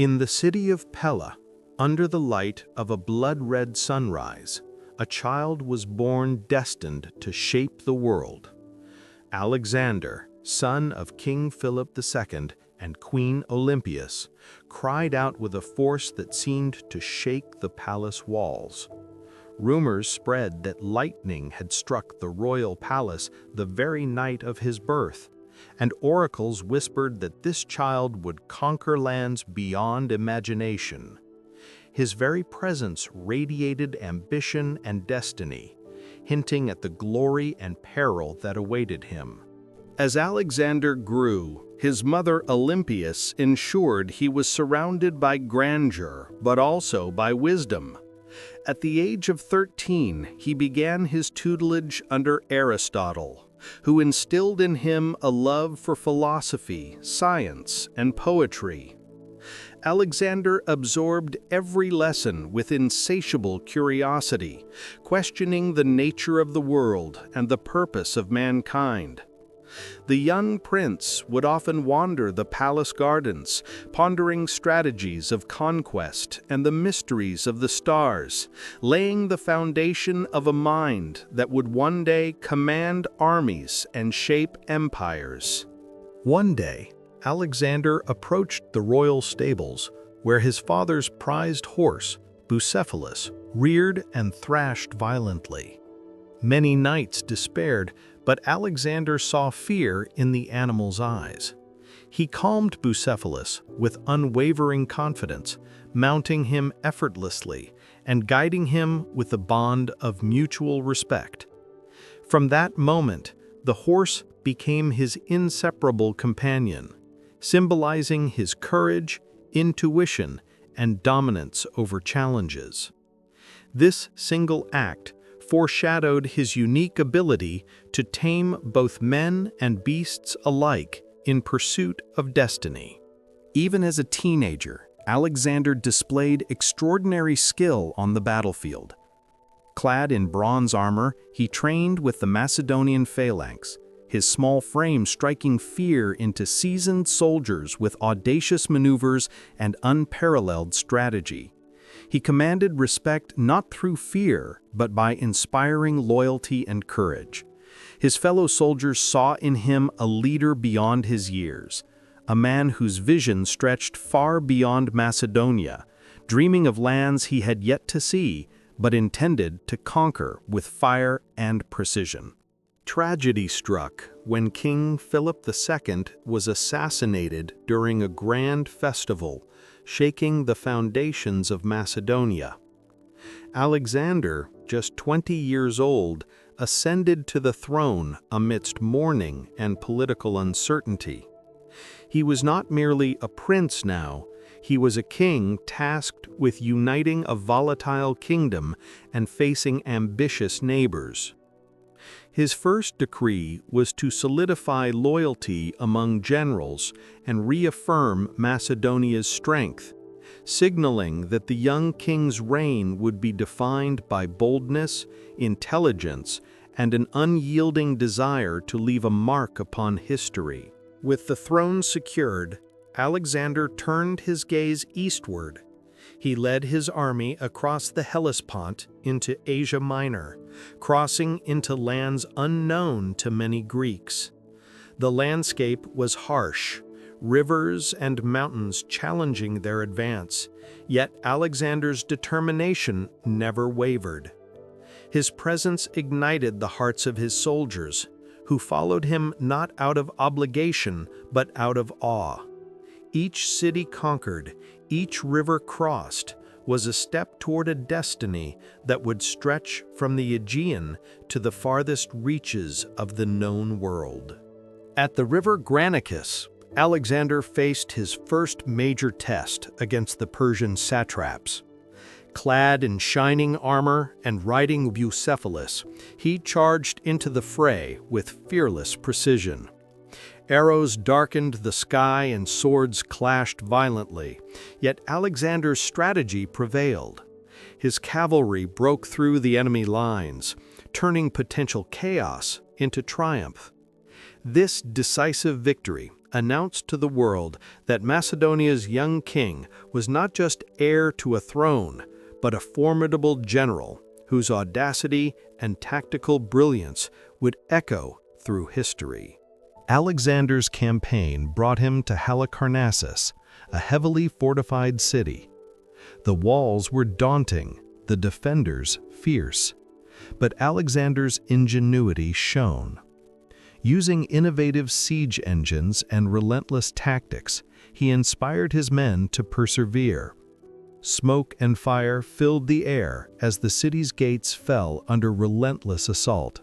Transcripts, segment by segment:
In the city of Pella, under the light of a blood-red sunrise, a child was born destined to shape the world. Alexander, son of King Philip II and Queen Olympias, cried out with a force that seemed to shake the palace walls. Rumors spread that lightning had struck the royal palace the very night of his birth, and oracles whispered that this child would conquer lands beyond imagination. His very presence radiated ambition and destiny, hinting at the glory and peril that awaited him. As Alexander grew, his mother Olympias ensured he was surrounded by grandeur, but also by wisdom. At the age of 13, he began his tutelage under Aristotle, who instilled in him a love for philosophy, science, and poetry. Alexander absorbed every lesson with insatiable curiosity, questioning the nature of the world and the purpose of mankind. The young prince would often wander the palace gardens, pondering strategies of conquest and the mysteries of the stars, laying the foundation of a mind that would one day command armies and shape empires. One day, Alexander approached the royal stables, where his father's prized horse, Bucephalus, reared and thrashed violently. Many knights despaired, but Alexander saw fear in the animal's eyes. He calmed Bucephalus with unwavering confidence, mounting him effortlessly and guiding him with a bond of mutual respect. From that moment, the horse became his inseparable companion, symbolizing his courage, intuition, and dominance over challenges. This single act foreshadowed his unique ability to tame both men and beasts alike in pursuit of destiny. Even as a teenager, Alexander displayed extraordinary skill on the battlefield. Clad in bronze armor, he trained with the Macedonian phalanx, his small frame striking fear into seasoned soldiers with audacious maneuvers and unparalleled strategy. He commanded respect not through fear, but by inspiring loyalty and courage. His fellow soldiers saw in him a leader beyond his years, a man whose vision stretched far beyond Macedonia, dreaming of lands he had yet to see, but intended to conquer with fire and precision. Tragedy struck when King Philip II was assassinated during a grand festival, shaking the foundations of Macedonia. Alexander, just 20 years old, ascended to the throne amidst mourning and political uncertainty. He was not merely a prince now, he was a king tasked with uniting a volatile kingdom and facing ambitious neighbors. His first decree was to solidify loyalty among generals and reaffirm Macedonia's strength, signaling that the young king's reign would be defined by boldness, intelligence, and an unyielding desire to leave a mark upon history. With the throne secured, Alexander turned his gaze eastward. He led his army across the Hellespont into Asia Minor, crossing into lands unknown to many Greeks. The landscape was harsh, rivers and mountains challenging their advance, yet Alexander's determination never wavered. His presence ignited the hearts of his soldiers, who followed him not out of obligation but out of awe. Each city conquered, each river crossed, was a step toward a destiny that would stretch from the Aegean to the farthest reaches of the known world. At the river Granicus, Alexander faced his first major test against the Persian satraps. Clad in shining armor and riding Bucephalus, he charged into the fray with fearless precision. Arrows darkened the sky and swords clashed violently, yet Alexander's strategy prevailed. His cavalry broke through the enemy lines, turning potential chaos into triumph. This decisive victory announced to the world that Macedonia's young king was not just heir to a throne, but a formidable general whose audacity and tactical brilliance would echo through history. Alexander's campaign brought him to Halicarnassus, a heavily fortified city. The walls were daunting, the defenders fierce, but Alexander's ingenuity shone. Using innovative siege engines and relentless tactics, he inspired his men to persevere. Smoke and fire filled the air as the city's gates fell under relentless assault.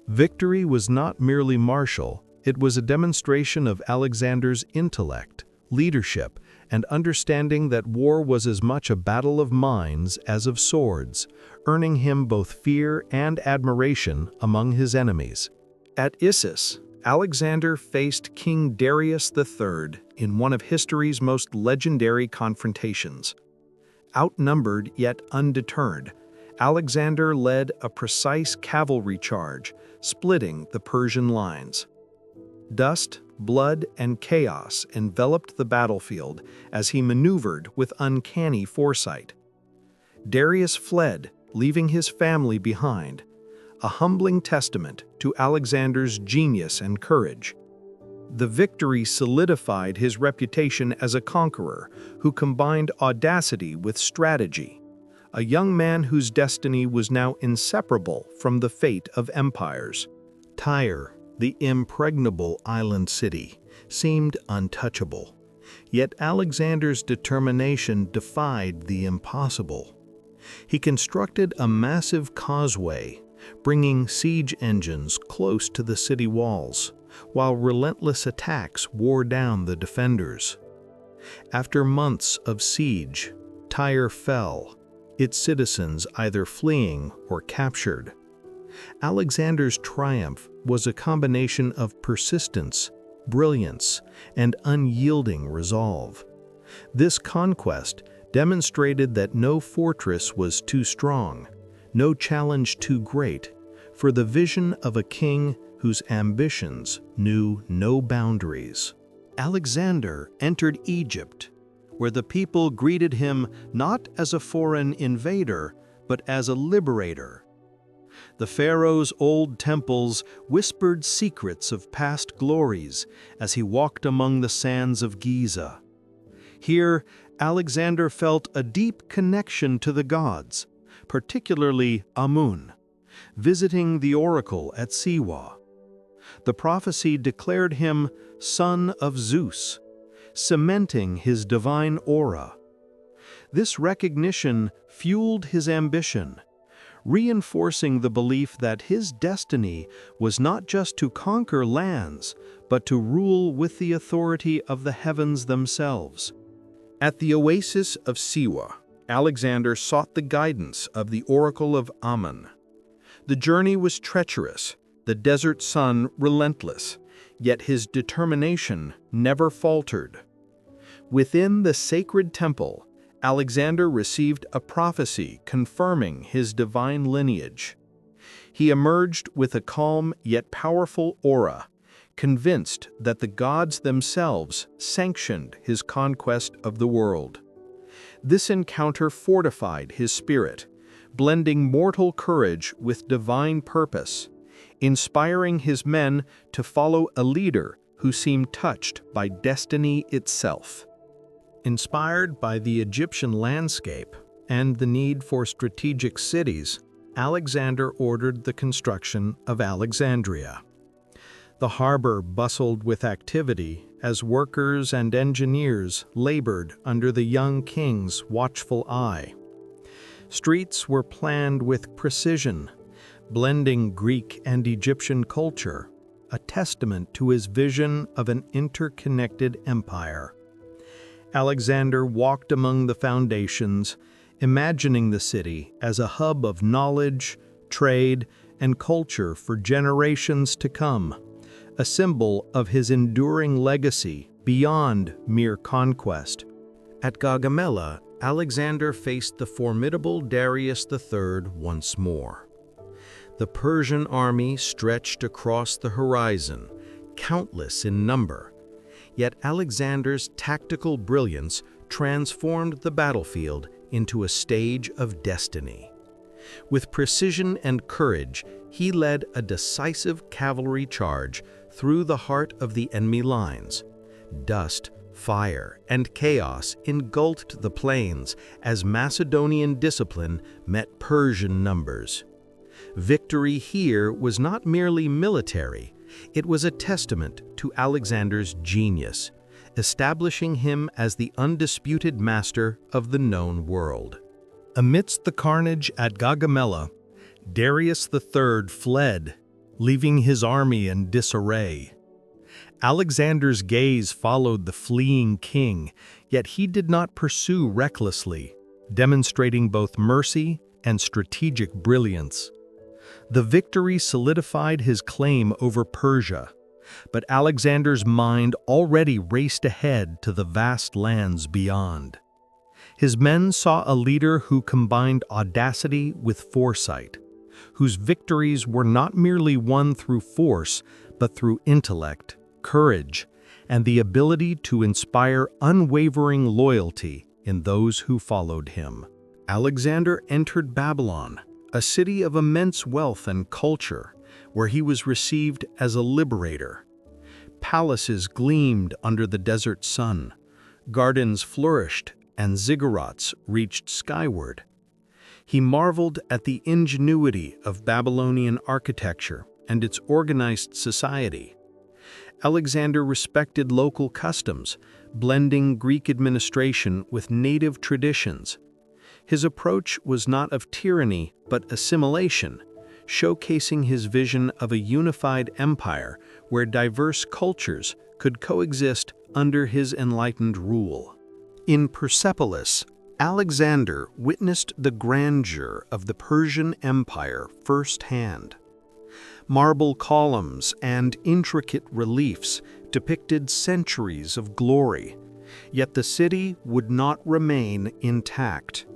Victory was not merely martial, it was a demonstration of Alexander's intellect, leadership, and understanding that war was as much a battle of minds as of swords, earning him both fear and admiration among his enemies. At Issus, Alexander faced King Darius III in one of history's most legendary confrontations. Outnumbered yet undeterred, Alexander led a precise cavalry charge, splitting the Persian lines. Dust, blood, and chaos enveloped the battlefield as he maneuvered with uncanny foresight. Darius fled, leaving his family behind, a humbling testament to Alexander's genius and courage. The victory solidified his reputation as a conqueror who combined audacity with strategy, a young man whose destiny was now inseparable from the fate of empires. Tyre, the impregnable island city, seemed untouchable, yet Alexander's determination defied the impossible. He constructed a massive causeway, bringing siege engines close to the city walls, while relentless attacks wore down the defenders. After months of siege, Tyre fell, its citizens either fleeing or captured. Alexander's triumph was a combination of persistence, brilliance, and unyielding resolve. This conquest demonstrated that no fortress was too strong, no challenge too great, for the vision of a king whose ambitions knew no boundaries. Alexander entered Egypt, where the people greeted him not as a foreign invader, but as a liberator. The pharaoh's old temples whispered secrets of past glories as he walked among the sands of Giza. Here, Alexander felt a deep connection to the gods, particularly Amun, visiting the oracle at Siwa. The prophecy declared him son of Zeus, cementing his divine aura. This recognition fueled his ambition, reinforcing the belief that his destiny was not just to conquer lands, but to rule with the authority of the heavens themselves. At the oasis of Siwa, Alexander sought the guidance of the oracle of Amun. The journey was treacherous, the desert sun relentless, yet his determination never faltered. Within the sacred temple, Alexander received a prophecy confirming his divine lineage. He emerged with a calm yet powerful aura, convinced that the gods themselves sanctioned his conquest of the world. This encounter fortified his spirit, blending mortal courage with divine purpose, inspiring his men to follow a leader who seemed touched by destiny itself. Inspired by the Egyptian landscape and the need for strategic cities, Alexander ordered the construction of Alexandria. The harbor bustled with activity as workers and engineers labored under the young king's watchful eye. Streets were planned with precision, blending Greek and Egyptian culture, a testament to his vision of an interconnected empire. Alexander walked among the foundations, imagining the city as a hub of knowledge, trade, and culture for generations to come, a symbol of his enduring legacy beyond mere conquest. At Gaugamela, Alexander faced the formidable Darius III once more. The Persian army stretched across the horizon, countless in number, Yet Alexander's tactical brilliance transformed the battlefield into a stage of destiny. With precision and courage, he led a decisive cavalry charge through the heart of the enemy lines. Dust, fire, and chaos engulfed the plains as Macedonian discipline met Persian numbers. Victory here was not merely military, it was a testament to Alexander's genius, establishing him as the undisputed master of the known world. Amidst the carnage at Gaugamela, Darius III fled, leaving his army in disarray. Alexander's gaze followed the fleeing king, yet he did not pursue recklessly, demonstrating both mercy and strategic brilliance. The victory solidified his claim over Persia, but Alexander's mind already raced ahead to the vast lands beyond. His men saw a leader who combined audacity with foresight, whose victories were not merely won through force, but through intellect, courage, and the ability to inspire unwavering loyalty in those who followed him. Alexander entered Babylon, a city of immense wealth and culture, where he was received as a liberator. Palaces gleamed under the desert sun, gardens flourished, and ziggurats reached skyward. He marveled at the ingenuity of Babylonian architecture and its organized society. Alexander respected local customs, blending Greek administration with native traditions. His approach was not of tyranny but assimilation, showcasing his vision of a unified empire where diverse cultures could coexist under his enlightened rule. In Persepolis, Alexander witnessed the grandeur of the Persian Empire firsthand. Marble columns and intricate reliefs depicted centuries of glory, yet the city would not remain intact.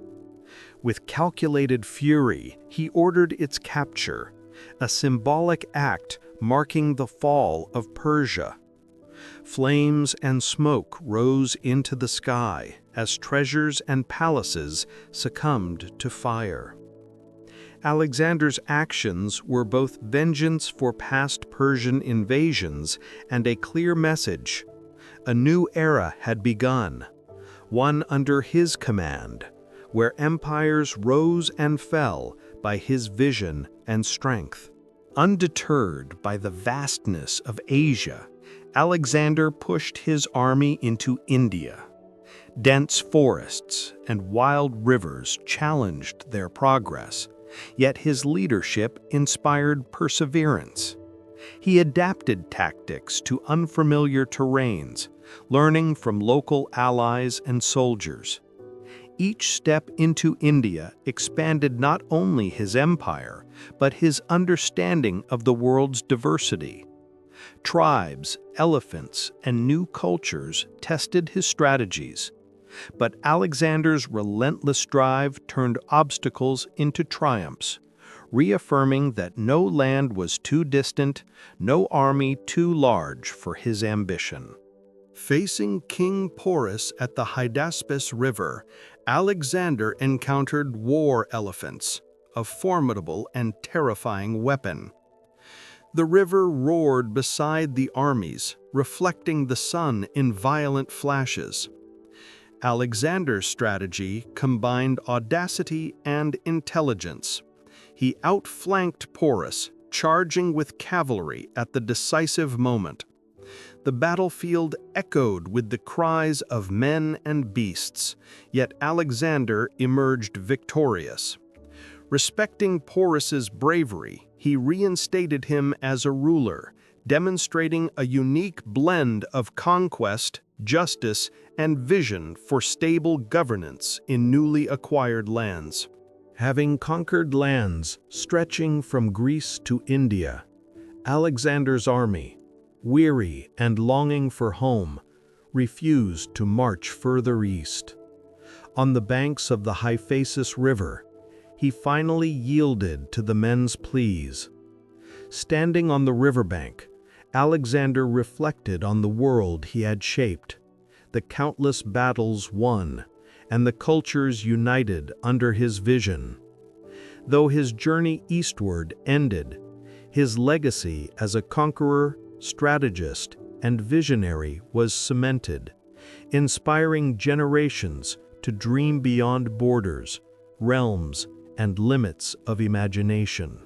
With calculated fury, he ordered its capture, a symbolic act marking the fall of Persia. Flames and smoke rose into the sky as treasures and palaces succumbed to fire. Alexander's actions were both vengeance for past Persian invasions and a clear message. A new era had begun, one under his command, where empires rose and fell by his vision and strength. Undeterred by the vastness of Asia, Alexander pushed his army into India. Dense forests and wild rivers challenged their progress, yet his leadership inspired perseverance. He adapted tactics to unfamiliar terrains, learning from local allies and soldiers. Each step into India expanded not only his empire, but his understanding of the world's diversity. Tribes, elephants, and new cultures tested his strategies. But Alexander's relentless drive turned obstacles into triumphs, reaffirming that no land was too distant, no army too large for his ambition. Facing King Porus at the Hydaspes River, Alexander encountered war elephants, a formidable and terrifying weapon. The river roared beside the armies, reflecting the sun in violent flashes. Alexander's strategy combined audacity and intelligence. He outflanked Porus, charging with cavalry at the decisive moment. The battlefield echoed with the cries of men and beasts, yet Alexander emerged victorious. Respecting Porus's bravery, he reinstated him as a ruler, demonstrating a unique blend of conquest, justice, and vision for stable governance in newly acquired lands. Having conquered lands stretching from Greece to India, Alexander's army, weary and longing for home, refused to march further east. On the banks of the Hyphasis River, he finally yielded to the men's pleas. Standing on the riverbank, Alexander reflected on the world he had shaped, the countless battles won, and the cultures united under his vision. Though his journey eastward ended, his legacy as a conqueror, strategist, and visionary was cemented, inspiring generations to dream beyond borders, realms, and limits of imagination.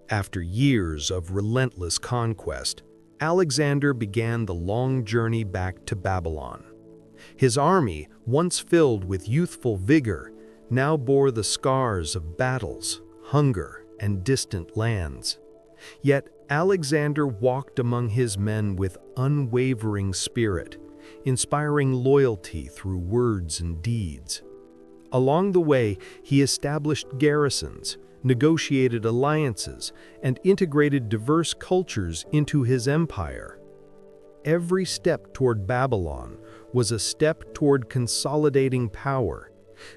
After years of relentless conquest, Alexander began the long journey back to Babylon. His army, once filled with youthful vigor, now bore the scars of battles, hunger, and distant lands. Yet Alexander walked among his men with unwavering spirit, inspiring loyalty through words and deeds. Along the way, he established garrisons, negotiated alliances, and integrated diverse cultures into his empire. Every step toward Babylon was a step toward consolidating power,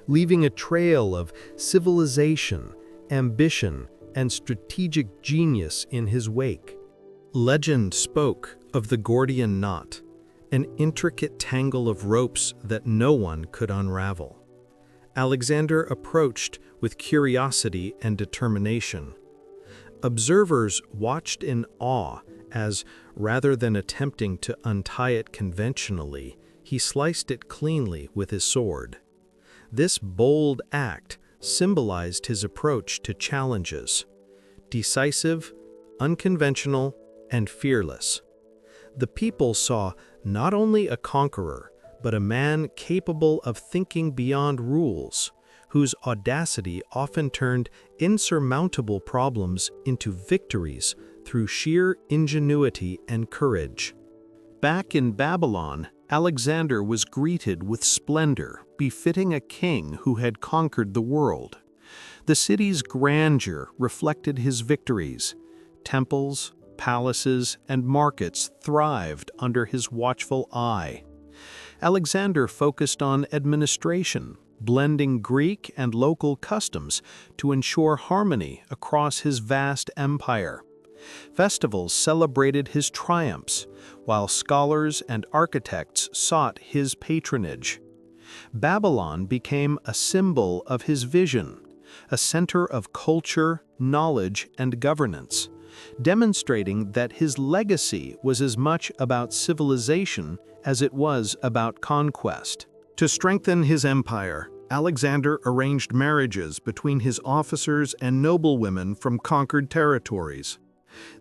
leaving a trail of civilization, ambition, and strategic genius in his wake. Legend spoke of the Gordian knot, an intricate tangle of ropes that no one could unravel. Alexander approached with curiosity and determination. Observers watched in awe as, rather than attempting to untie it conventionally, he sliced it cleanly with his sword. This bold act symbolized his approach to challenges: decisive, unconventional, and fearless. The people saw not only a conqueror, but a man capable of thinking beyond rules, whose audacity often turned insurmountable problems into victories through sheer ingenuity and courage. Back in Babylon, Alexander was greeted with splendor befitting a king who had conquered the world. The city's grandeur reflected his victories. Temples, palaces, and markets thrived under his watchful eye. Alexander focused on administration, blending Greek and local customs to ensure harmony across his vast empire. Festivals celebrated his triumphs, while scholars and architects sought his patronage. Babylon became a symbol of his vision, a center of culture, knowledge, and governance, demonstrating that his legacy was as much about civilization as it was about conquest. To strengthen his empire, Alexander arranged marriages between his officers and noblewomen from conquered territories.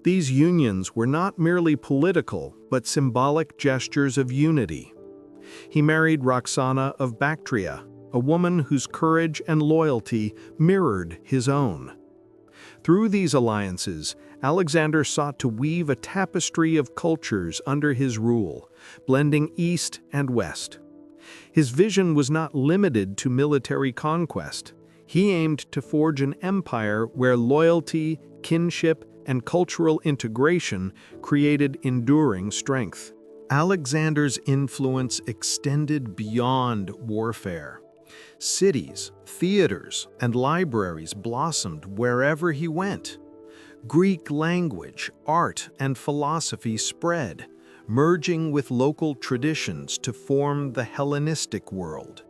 These unions were not merely political, but symbolic gestures of unity. He married Roxana of Bactria, a woman whose courage and loyalty mirrored his own. Through these alliances, Alexander sought to weave a tapestry of cultures under his rule, blending East and West. His vision was not limited to military conquest. He aimed to forge an empire where loyalty, kinship, and cultural integration created enduring strength. Alexander's influence extended beyond warfare. Cities, theaters, and libraries blossomed wherever he went. Greek language, art, and philosophy spread, merging with local traditions to form the Hellenistic world.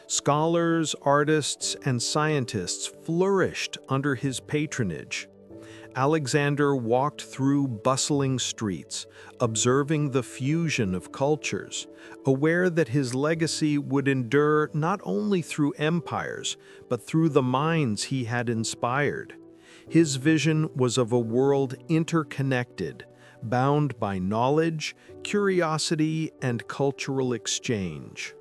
Scholars, artists, and scientists flourished under his patronage. Alexander walked through bustling streets, observing the fusion of cultures, aware that his legacy would endure not only through empires, but through the minds he had inspired. His vision was of a world interconnected, bound by knowledge, curiosity, and cultural exchange.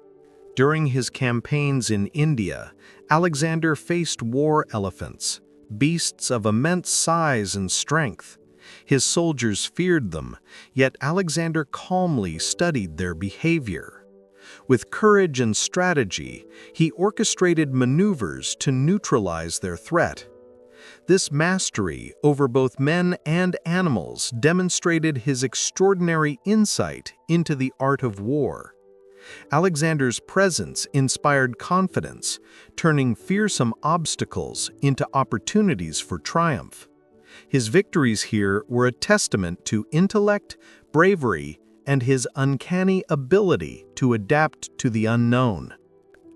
During his campaigns in India, Alexander faced war elephants, beasts of immense size and strength. His soldiers feared them, yet Alexander calmly studied their behavior. With courage and strategy, he orchestrated maneuvers to neutralize their threat. This mastery over both men and animals demonstrated his extraordinary insight into the art of war. Alexander's presence inspired confidence, turning fearsome obstacles into opportunities for triumph. His victories here were a testament to intellect, bravery, and his uncanny ability to adapt to the unknown.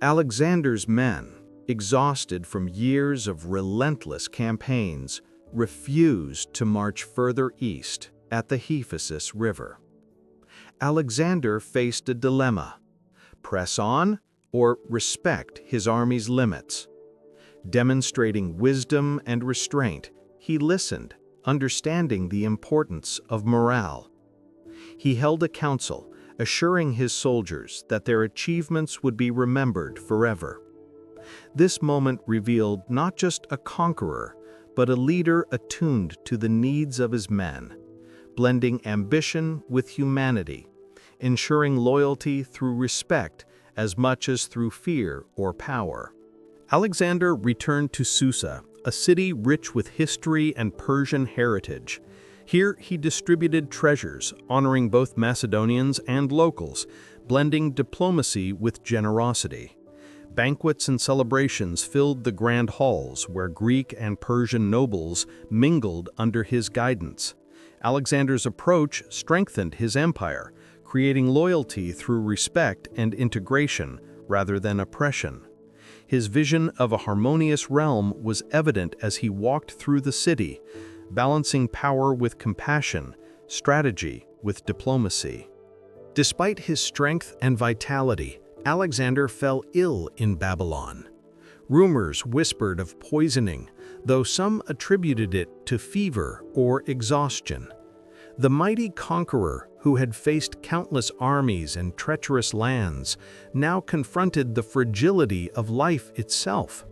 Alexander's men, exhausted from years of relentless campaigns, refused to march further east at the Ephesus River. Alexander faced a dilemma: press on or respect his army's limits. Demonstrating wisdom and restraint, he listened, understanding the importance of morale. He held a council, assuring his soldiers that their achievements would be remembered forever. This moment revealed not just a conqueror, but a leader attuned to the needs of his men, blending ambition with humanity, ensuring loyalty through respect as much as through fear or power. Alexander returned to Susa, a city rich with history and Persian heritage. Here he distributed treasures, honoring both Macedonians and locals, blending diplomacy with generosity. Banquets and celebrations filled the grand halls where Greek and Persian nobles mingled under his guidance. Alexander's approach strengthened his empire, creating loyalty through respect and integration rather than oppression. His vision of a harmonious realm was evident as he walked through the city, balancing power with compassion, strategy with diplomacy. Despite his strength and vitality, Alexander fell ill in Babylon. Rumors whispered of poisoning, though some attributed it to fever or exhaustion. The mighty conqueror, who had faced countless armies and treacherous lands, now confronted the fragility of life itself.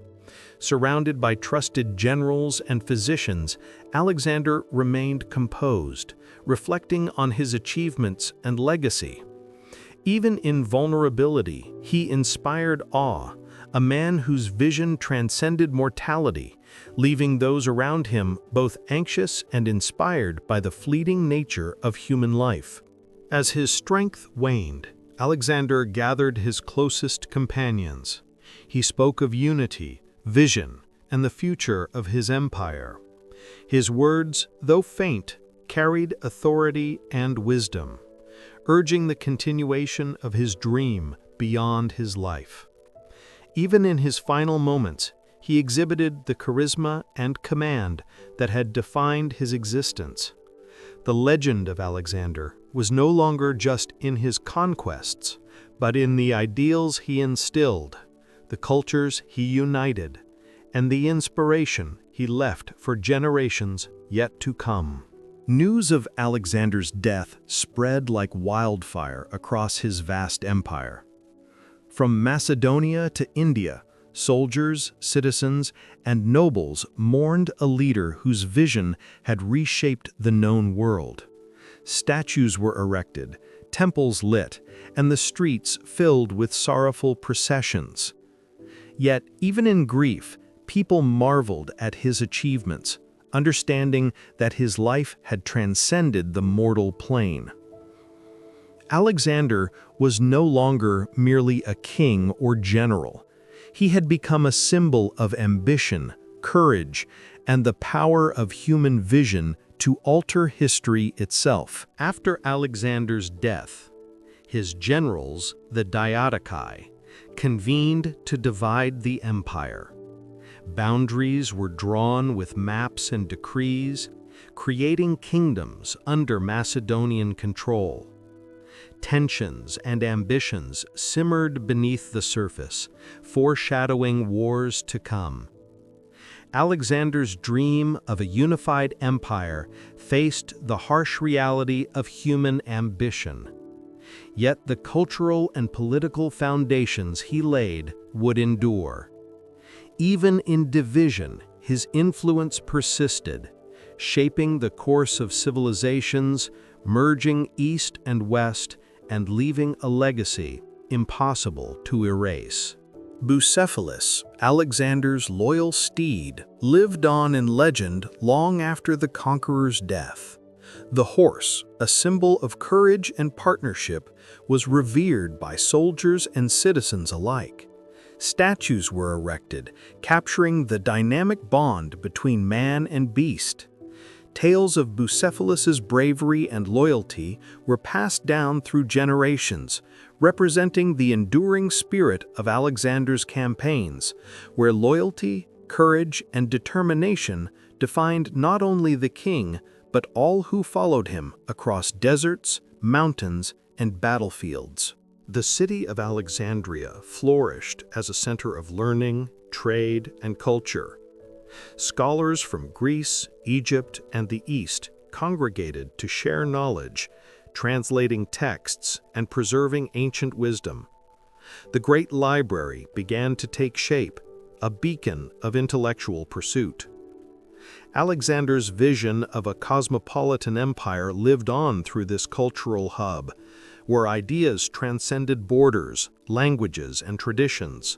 Surrounded by trusted generals and physicians, Alexander remained composed, reflecting on his achievements and legacy. Even in vulnerability, he inspired awe, a man whose vision transcended mortality, leaving those around him both anxious and inspired by the fleeting nature of human life. As his strength waned, Alexander gathered his closest companions. He spoke of unity, vision, and the future of his empire. His words, though faint, carried authority and wisdom, urging the continuation of his dream beyond his life. Even in his final moments, he exhibited the charisma and command that had defined his existence. The legend of Alexander was no longer just in his conquests, but in the ideals he instilled, the cultures he united, and the inspiration he left for generations yet to come. News of Alexander's death spread like wildfire across his vast empire. From Macedonia to India, soldiers, citizens, and nobles mourned a leader whose vision had reshaped the known world. Statues were erected, temples lit, and the streets filled with sorrowful processions. Yet, even in grief, people marveled at his achievements, understanding that his life had transcended the mortal plane. Alexander was no longer merely a king or general. He had become a symbol of ambition, courage, and the power of human vision to alter history itself. After Alexander's death, his generals, the Diadochi, convened to divide the empire. Boundaries were drawn with maps and decrees, creating kingdoms under Macedonian control. Tensions and ambitions simmered beneath the surface, foreshadowing wars to come. Alexander's dream of a unified empire faced the harsh reality of human ambition. Yet the cultural and political foundations he laid would endure. Even in division, his influence persisted, shaping the course of civilizations, merging East and West, and leaving a legacy impossible to erase. Bucephalus, Alexander's loyal steed, lived on in legend long after the conqueror's death. The horse, a symbol of courage and partnership, was revered by soldiers and citizens alike. Statues were erected, capturing the dynamic bond between man and beast. Tales of Bucephalus's bravery and loyalty were passed down through generations, representing the enduring spirit of Alexander's campaigns, where loyalty, courage, and determination defined not only the king, but all who followed him across deserts, mountains, and battlefields. The city of Alexandria flourished as a center of learning, trade, and culture. Scholars from Greece, Egypt, and the East congregated to share knowledge, translating texts and preserving ancient wisdom. The great library began to take shape, a beacon of intellectual pursuit. Alexander's vision of a cosmopolitan empire lived on through this cultural hub, where ideas transcended borders, languages, and traditions.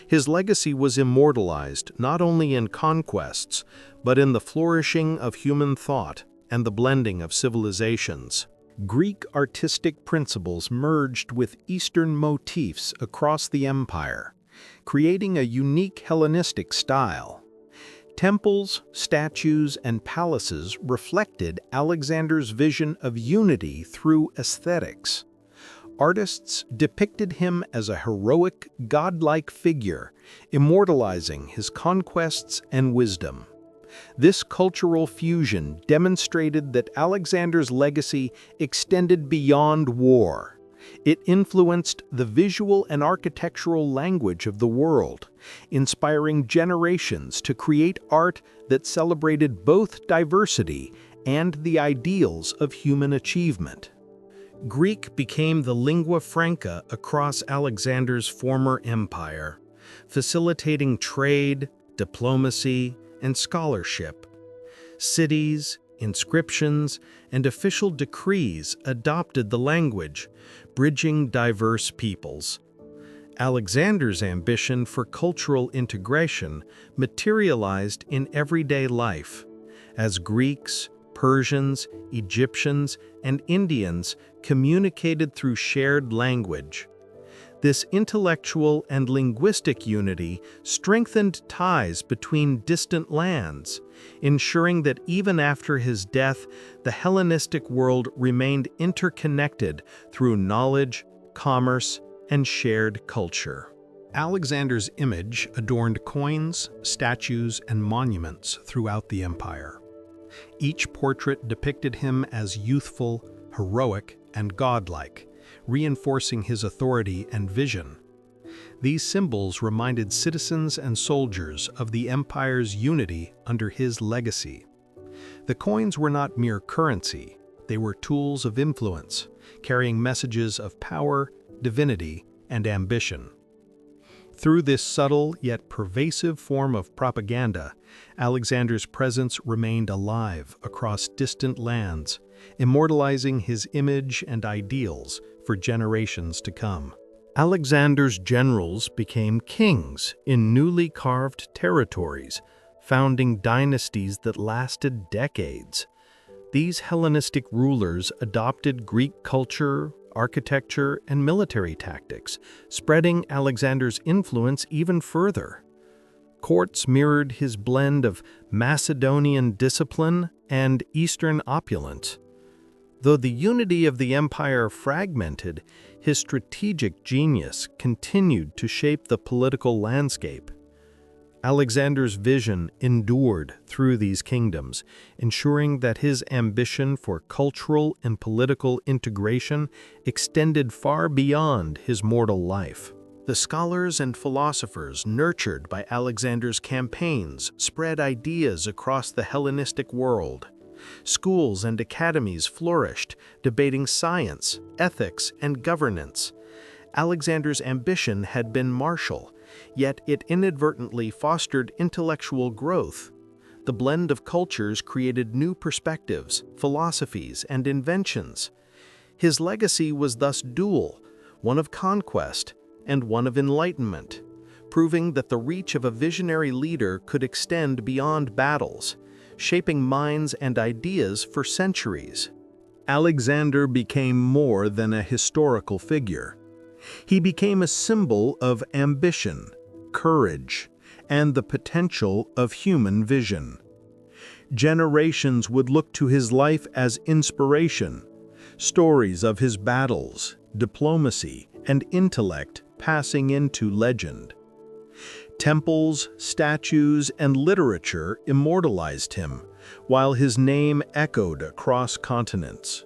His legacy was immortalized not only in conquests, but in the flourishing of human thought and the blending of civilizations. Greek artistic principles merged with Eastern motifs across the empire, creating a unique Hellenistic style. Temples, statues, and palaces reflected Alexander's vision of unity through aesthetics. Artists depicted him as a heroic, godlike figure, immortalizing his conquests and wisdom. This cultural fusion demonstrated that Alexander's legacy extended beyond war. It influenced the visual and architectural language of the world, inspiring generations to create art that celebrated both diversity and the ideals of human achievement. Greek became the lingua franca across Alexander's former empire, facilitating trade, diplomacy, and scholarship. Cities, inscriptions, and official decrees adopted the language, bridging diverse peoples. Alexander's ambition for cultural integration materialized in everyday life, as Greeks, Persians, Egyptians, and Indians communicated through shared language. This intellectual and linguistic unity strengthened ties between distant lands, ensuring that even after his death, the Hellenistic world remained interconnected through knowledge, commerce, and shared culture. Alexander's image adorned coins, statues, and monuments throughout the empire. Each portrait depicted him as youthful, heroic, and godlike, reinforcing his authority and vision. These symbols reminded citizens and soldiers of the empire's unity under his legacy. The coins were not mere currency, they were tools of influence, carrying messages of power, divinity, and ambition. Through this subtle yet pervasive form of propaganda, Alexander's presence remained alive across distant lands, immortalizing his image and ideals for generations to come. Alexander's generals became kings in newly carved territories, founding dynasties that lasted decades. These Hellenistic rulers adopted Greek culture, architecture, and military tactics, spreading Alexander's influence even further. Courts mirrored his blend of Macedonian discipline and Eastern opulence. Though the unity of the empire fragmented, his strategic genius continued to shape the political landscape. Alexander's vision endured through these kingdoms, ensuring that his ambition for cultural and political integration extended far beyond his mortal life. The scholars and philosophers nurtured by Alexander's campaigns spread ideas across the Hellenistic world. Schools and academies flourished, debating science, ethics, and governance. Alexander's ambition had been martial, yet it inadvertently fostered intellectual growth. The blend of cultures created new perspectives, philosophies, and inventions. His legacy was thus dual, one of conquest and one of enlightenment, proving that the reach of a visionary leader could extend beyond battles, shaping minds and ideas for centuries. Alexander became more than a historical figure. He became a symbol of ambition, courage, and the potential of human vision. Generations would look to his life as inspiration. Stories of his battles, diplomacy, and intellect passing into legend. Temples, statues, and literature immortalized him, while his name echoed across continents.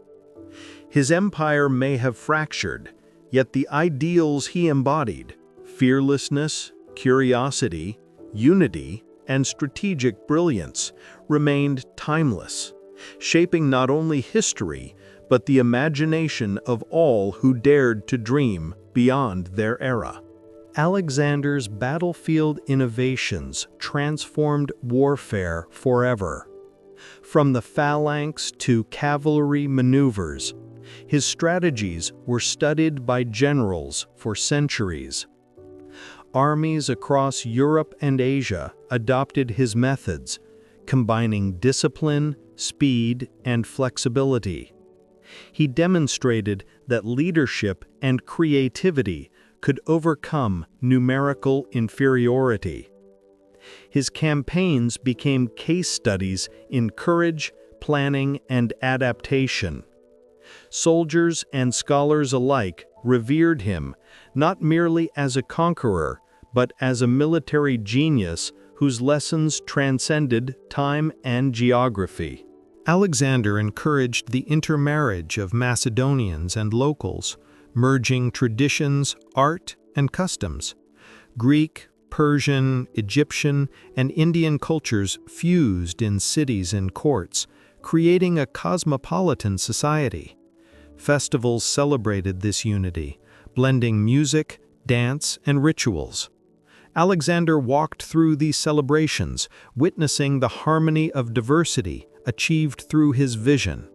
His empire may have fractured, yet the ideals he embodied, fearlessness, curiosity, unity, and strategic brilliance, remained timeless, shaping not only history, but the imagination of all who dared to dream beyond their era. Alexander's battlefield innovations transformed warfare forever. From the phalanx to cavalry maneuvers, his strategies were studied by generals for centuries. Armies across Europe and Asia adopted his methods, combining discipline, speed, and flexibility. He demonstrated that leadership and creativity could overcome numerical inferiority. His campaigns became case studies in courage, planning, and adaptation. Soldiers and scholars alike revered him, not merely as a conqueror, but as a military genius whose lessons transcended time and geography. Alexander encouraged the intermarriage of Macedonians and locals, merging traditions, art, and customs. Greek, Persian, Egyptian, and Indian cultures fused in cities and courts, creating a cosmopolitan society. Festivals celebrated this unity, blending music, dance, and rituals. Alexander walked through these celebrations, witnessing the harmony of diversity achieved through his vision.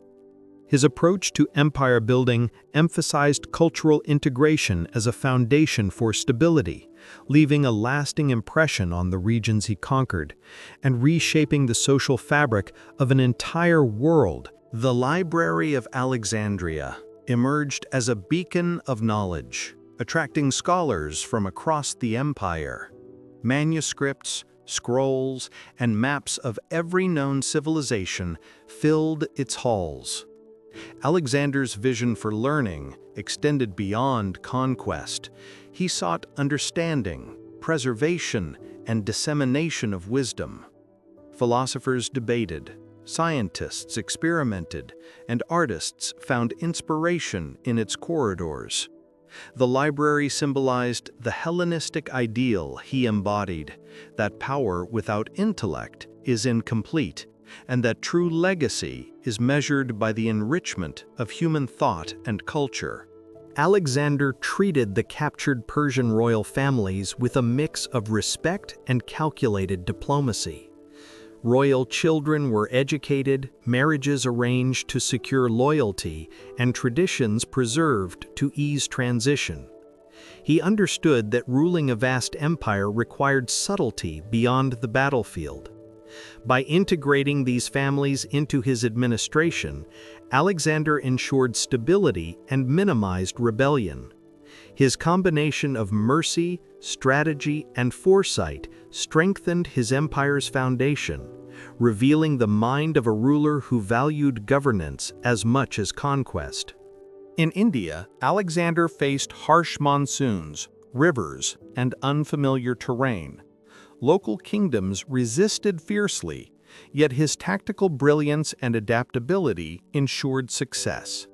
His approach to empire building emphasized cultural integration as a foundation for stability, leaving a lasting impression on the regions he conquered, and reshaping the social fabric of an entire world. The Library of Alexandria emerged as a beacon of knowledge, attracting scholars from across the empire. Manuscripts, scrolls, and maps of every known civilization filled its halls. Alexander's vision for learning extended beyond conquest. He sought understanding, preservation, and dissemination of wisdom. Philosophers debated, scientists experimented, and artists found inspiration in its corridors. The library symbolized the Hellenistic ideal he embodied, that power without intellect is incomplete, and that true legacy is measured by the enrichment of human thought and culture. Alexander treated the captured Persian royal families with a mix of respect and calculated diplomacy. Royal children were educated, marriages arranged to secure loyalty, and traditions preserved to ease transition. He understood that ruling a vast empire required subtlety beyond the battlefield. By integrating these families into his administration, Alexander ensured stability and minimized rebellion. His combination of mercy, strategy, and foresight strengthened his empire's foundation, revealing the mind of a ruler who valued governance as much as conquest. In India, Alexander faced harsh monsoons, rivers, and unfamiliar terrain. Local kingdoms resisted fiercely, yet his tactical brilliance and adaptability ensured success.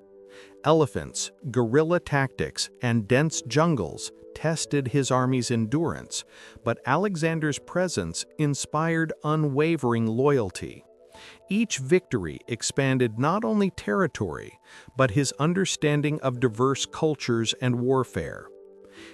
Elephants, guerrilla tactics, and dense jungles tested his army's endurance, but Alexander's presence inspired unwavering loyalty. Each victory expanded not only territory, but his understanding of diverse cultures and warfare.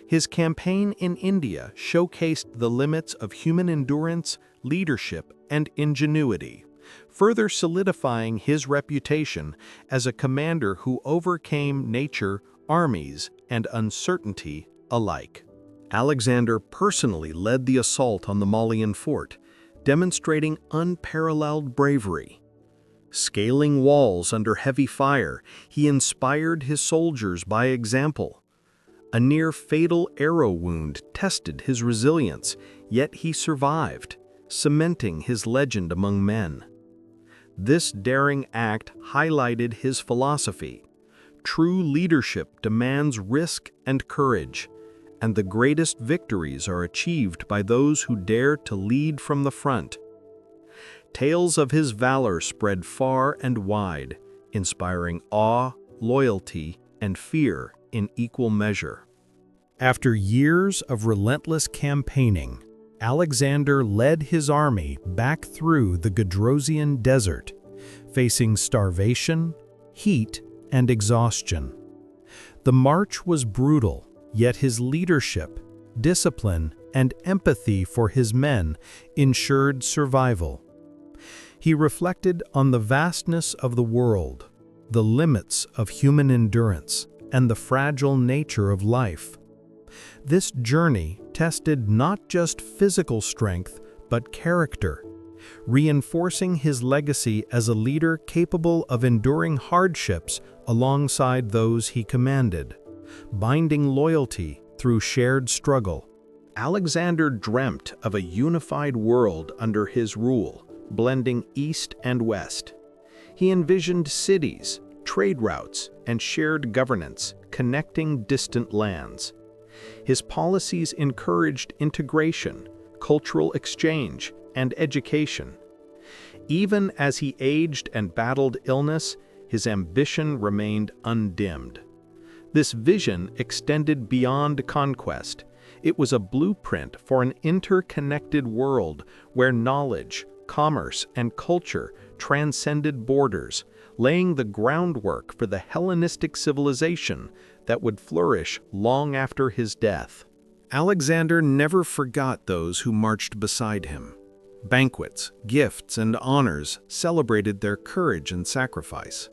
His campaign in India showcased the limits of human endurance, leadership, and ingenuity, further solidifying his reputation as a commander who overcame nature, armies, and uncertainty alike. Alexander personally led the assault on the Malian fort, demonstrating unparalleled bravery. Scaling walls under heavy fire, he inspired his soldiers by example. A near-fatal arrow wound tested his resilience, yet he survived, cementing his legend among men. This daring act highlighted his philosophy. True leadership demands risk and courage, and the greatest victories are achieved by those who dare to lead from the front. Tales of his valor spread far and wide, inspiring awe, loyalty, and fear in equal measure. After years of relentless campaigning, Alexander led his army back through the Gedrosian desert, facing starvation, heat, and exhaustion. The march was brutal, yet his leadership, discipline, and empathy for his men ensured survival. He reflected on the vastness of the world, the limits of human endurance, and the fragile nature of life. This journey tested not just physical strength, but character, reinforcing his legacy as a leader capable of enduring hardships alongside those he commanded, binding loyalty through shared struggle. Alexander dreamt of a unified world under his rule, blending East and West. He envisioned cities, trade routes, and shared governance, connecting distant lands. His policies encouraged integration, cultural exchange, and education. Even as he aged and battled illness, his ambition remained undimmed. This vision extended beyond conquest. It was a blueprint for an interconnected world where knowledge, commerce, and culture transcended borders, laying the groundwork for the Hellenistic civilization that would flourish long after his death. Alexander never forgot those who marched beside him. Banquets, gifts, and honors celebrated their courage and sacrifice.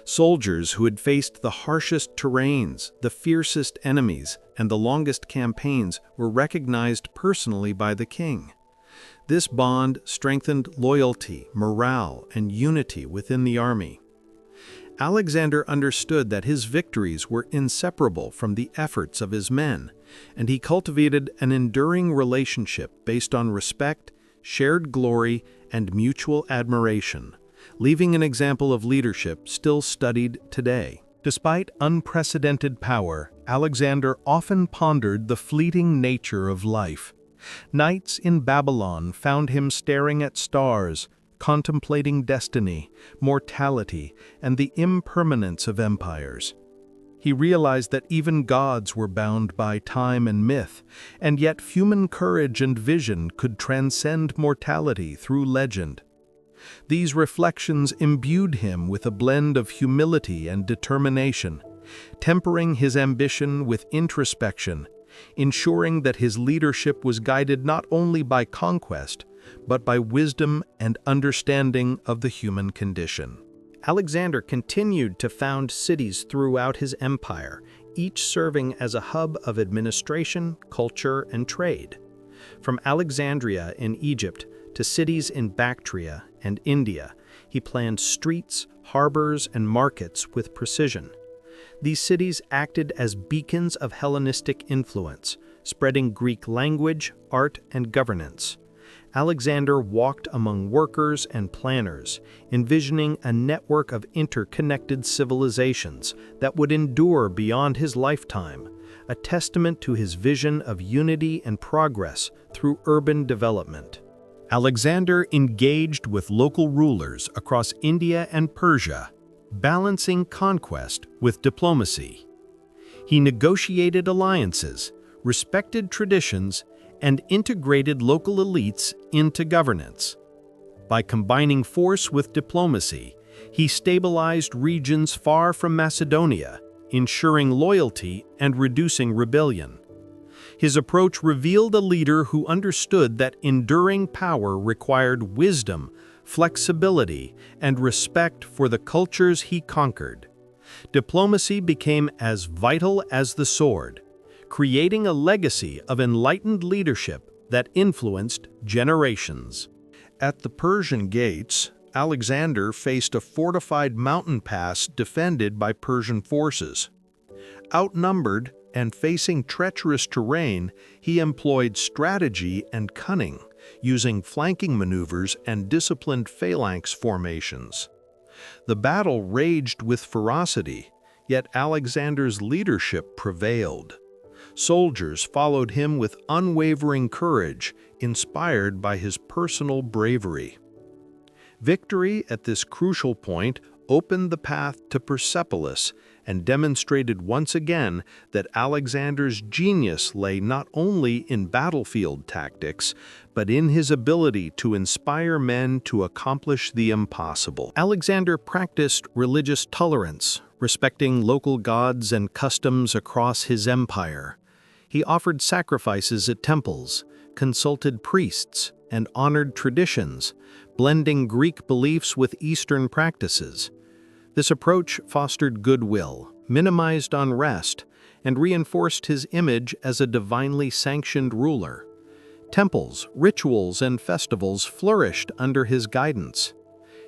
Soldiers who had faced the harshest terrains, the fiercest enemies, and the longest campaigns were recognized personally by the king. This bond strengthened loyalty, morale, and unity within the army. Alexander understood that his victories were inseparable from the efforts of his men, and he cultivated an enduring relationship based on respect, shared glory, and mutual admiration, leaving an example of leadership still studied today. Despite unprecedented power, Alexander often pondered the fleeting nature of life. Nights in Babylon found him staring at stars, contemplating destiny, mortality, and the impermanence of empires. He realized that even gods were bound by time and myth, and yet human courage and vision could transcend mortality through legend. These reflections imbued him with a blend of humility and determination, tempering his ambition with introspection, ensuring that his leadership was guided not only by conquest, but by wisdom and understanding of the human condition. Alexander continued to found cities throughout his empire, each serving as a hub of administration, culture, and trade. From Alexandria in Egypt to cities in Bactria and India, he planned streets, harbors, and markets with precision. These cities acted as beacons of Hellenistic influence, spreading Greek language, art, and governance. Alexander walked among workers and planners, envisioning a network of interconnected civilizations that would endure beyond his lifetime, a testament to his vision of unity and progress through urban development. Alexander engaged with local rulers across India and Persia, balancing conquest with diplomacy. He negotiated alliances, respected traditions, and integrated local elites into governance. By combining force with diplomacy, he stabilized regions far from Macedonia, ensuring loyalty and reducing rebellion. His approach revealed a leader who understood that enduring power required wisdom, flexibility, and respect for the cultures he conquered. Diplomacy became as vital as the sword, creating a legacy of enlightened leadership that influenced generations. At the Persian gates, Alexander faced a fortified mountain pass defended by Persian forces. Outnumbered and facing treacherous terrain, he employed strategy and cunning, using flanking maneuvers and disciplined phalanx formations. The battle raged with ferocity, yet Alexander's leadership prevailed. Soldiers followed him with unwavering courage, inspired by his personal bravery. Victory at this crucial point opened the path to Persepolis and demonstrated once again that Alexander's genius lay not only in battlefield tactics, but in his ability to inspire men to accomplish the impossible. Alexander practiced religious tolerance, respecting local gods and customs across his empire. He offered sacrifices at temples, consulted priests, and honored traditions, blending Greek beliefs with Eastern practices. This approach fostered goodwill, minimized unrest, and reinforced his image as a divinely sanctioned ruler. Temples, rituals, and festivals flourished under his guidance.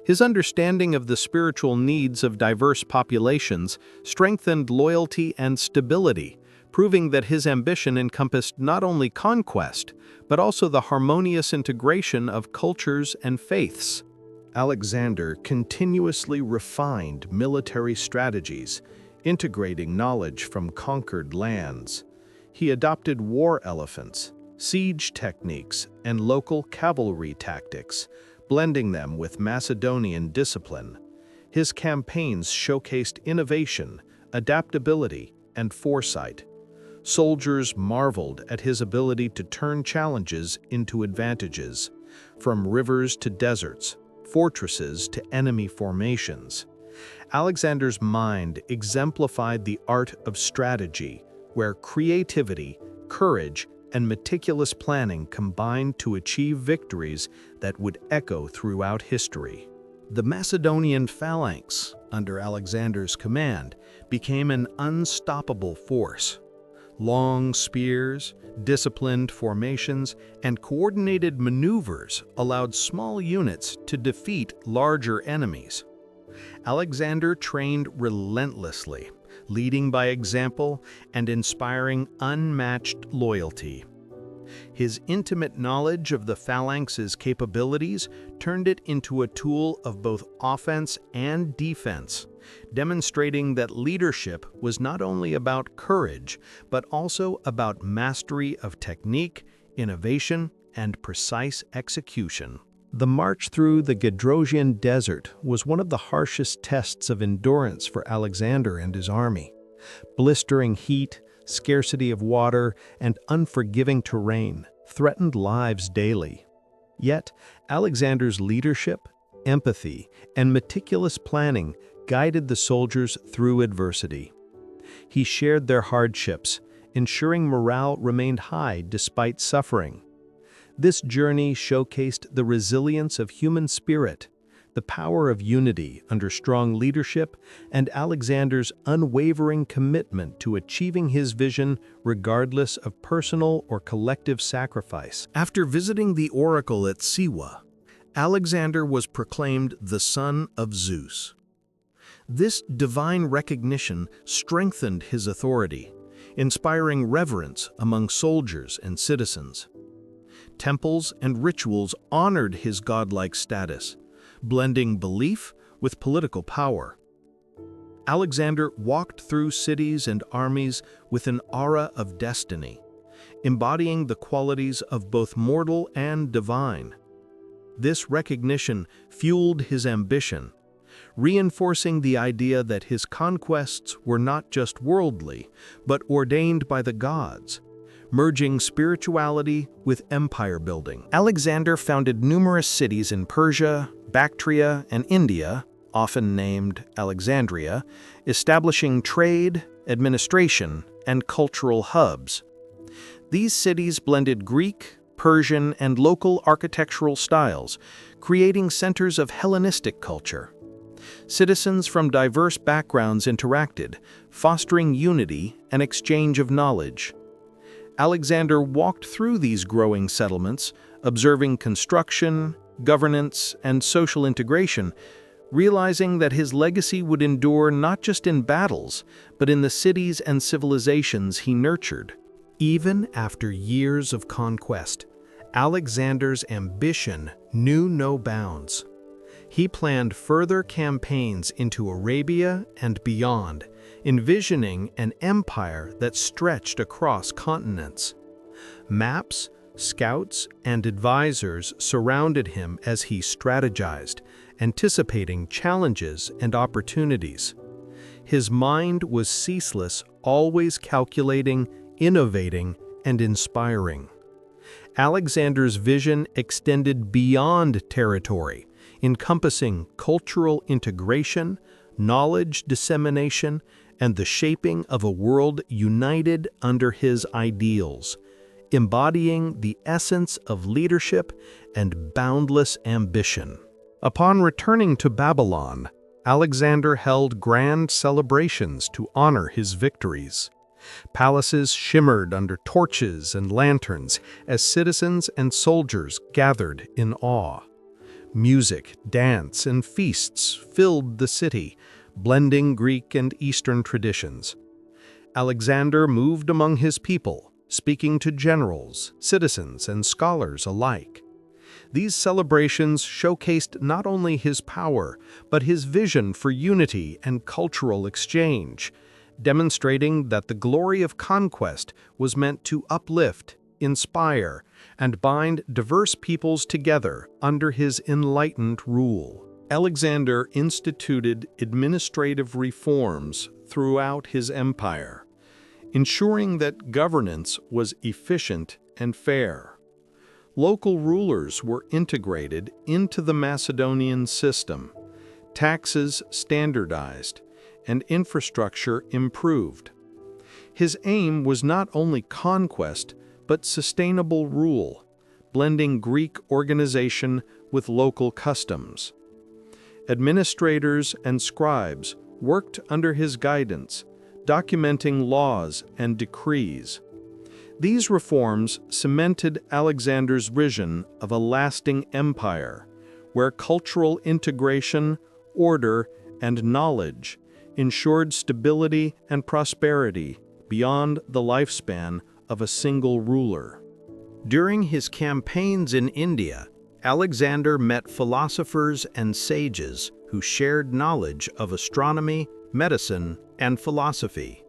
His understanding of the spiritual needs of diverse populations strengthened loyalty and stability, proving that his ambition encompassed not only conquest, but also the harmonious integration of cultures and faiths. Alexander continuously refined military strategies, integrating knowledge from conquered lands. He adopted war elephants, siege techniques, and local cavalry tactics, blending them with Macedonian discipline. His campaigns showcased innovation, adaptability, and foresight. Soldiers marveled at his ability to turn challenges into advantages, from rivers to deserts, fortresses to enemy formations. Alexander's mind exemplified the art of strategy, where creativity, courage, and meticulous planning combined to achieve victories that would echo throughout history. The Macedonian phalanx, under Alexander's command, became an unstoppable force. Long spears, disciplined formations, and coordinated maneuvers allowed small units to defeat larger enemies. Alexander trained relentlessly, leading by example and inspiring unmatched loyalty. His intimate knowledge of the phalanx's capabilities turned it into a tool of both offense and defense, demonstrating that leadership was not only about courage, but also about mastery of technique, innovation, and precise execution. The march through the Gedrosian desert was one of the harshest tests of endurance for Alexander and his army. Blistering heat, scarcity of water, and unforgiving terrain threatened lives daily. Yet, Alexander's leadership, empathy, and meticulous planning guided the soldiers through adversity. He shared their hardships, ensuring morale remained high despite suffering. This journey showcased the resilience of human spirit, the power of unity under strong leadership, and Alexander's unwavering commitment to achieving his vision regardless of personal or collective sacrifice. After visiting the oracle at Siwa, Alexander was proclaimed the son of Zeus. This divine recognition strengthened his authority, inspiring reverence among soldiers and citizens. Temples and rituals honored his godlike status, blending belief with political power. Alexander walked through cities and armies with an aura of destiny, embodying the qualities of both mortal and divine. This recognition fueled his ambition, reinforcing the idea that his conquests were not just worldly, but ordained by the gods, merging spirituality with empire building. Alexander founded numerous cities in Persia, Bactria, and India, often named Alexandria, establishing trade, administration, and cultural hubs. These cities blended Greek, Persian, and local architectural styles, creating centers of Hellenistic culture. Citizens from diverse backgrounds interacted, fostering unity and exchange of knowledge. Alexander walked through these growing settlements, observing construction, governance, and social integration, realizing that his legacy would endure not just in battles, but in the cities and civilizations he nurtured. Even after years of conquest, Alexander's ambition knew no bounds. He planned further campaigns into Arabia and beyond, envisioning an empire that stretched across continents. Maps, scouts, and advisors surrounded him as he strategized, anticipating challenges and opportunities. His mind was ceaseless, always calculating, innovating, and inspiring. Alexander's vision extended beyond territory, encompassing cultural integration, knowledge dissemination, and the shaping of a world united under his ideals, embodying the essence of leadership and boundless ambition. Upon returning to Babylon, Alexander held grand celebrations to honor his victories. Palaces shimmered under torches and lanterns as citizens and soldiers gathered in awe. Music, dance, and feasts filled the city, blending Greek and Eastern traditions. Alexander moved among his people, speaking to generals, citizens, and scholars alike. These celebrations showcased not only his power, but his vision for unity and cultural exchange, demonstrating that the glory of conquest was meant to uplift, inspire, and bind diverse peoples together under his enlightened rule. Alexander instituted administrative reforms throughout his empire, ensuring that governance was efficient and fair. Local rulers were integrated into the Macedonian system, taxes standardized, and infrastructure improved. His aim was not only conquest, but sustainable rule, blending Greek organization with local customs. Administrators and scribes worked under his guidance, documenting laws and decrees. These reforms cemented Alexander's vision of a lasting empire, where cultural integration, order, and knowledge ensured stability and prosperity beyond the lifespan of a single ruler. During his campaigns in India, Alexander met philosophers and sages who shared knowledge of astronomy, medicine, and philosophy.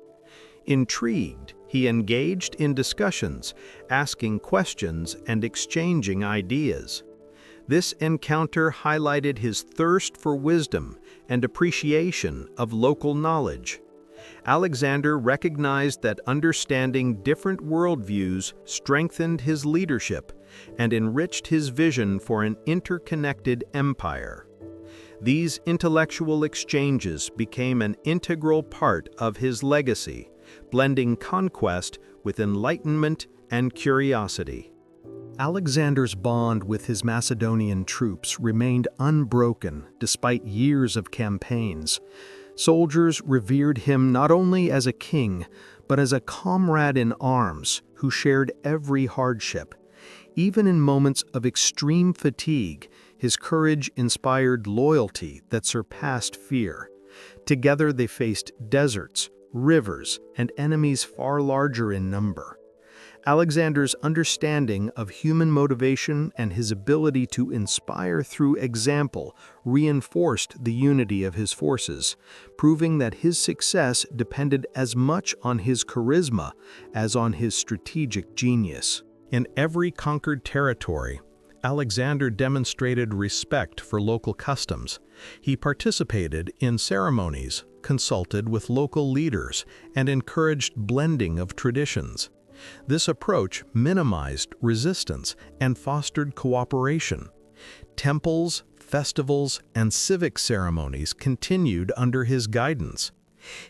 Intrigued, he engaged in discussions, asking questions and exchanging ideas. This encounter highlighted his thirst for wisdom and appreciation of local knowledge. Alexander recognized that understanding different worldviews strengthened his leadership and enriched his vision for an interconnected empire. These intellectual exchanges became an integral part of his legacy, blending conquest with enlightenment and curiosity. Alexander's bond with his Macedonian troops remained unbroken despite years of campaigns. Soldiers revered him not only as a king, but as a comrade in arms who shared every hardship. Even in moments of extreme fatigue, his courage inspired loyalty that surpassed fear. Together they faced deserts, rivers, and enemies far larger in number. Alexander's understanding of human motivation and his ability to inspire through example reinforced the unity of his forces, proving that his success depended as much on his charisma as on his strategic genius. In every conquered territory, Alexander demonstrated respect for local customs. He participated in ceremonies, consulted with local leaders, and encouraged blending of traditions. This approach minimized resistance and fostered cooperation. Temples, festivals, and civic ceremonies continued under his guidance.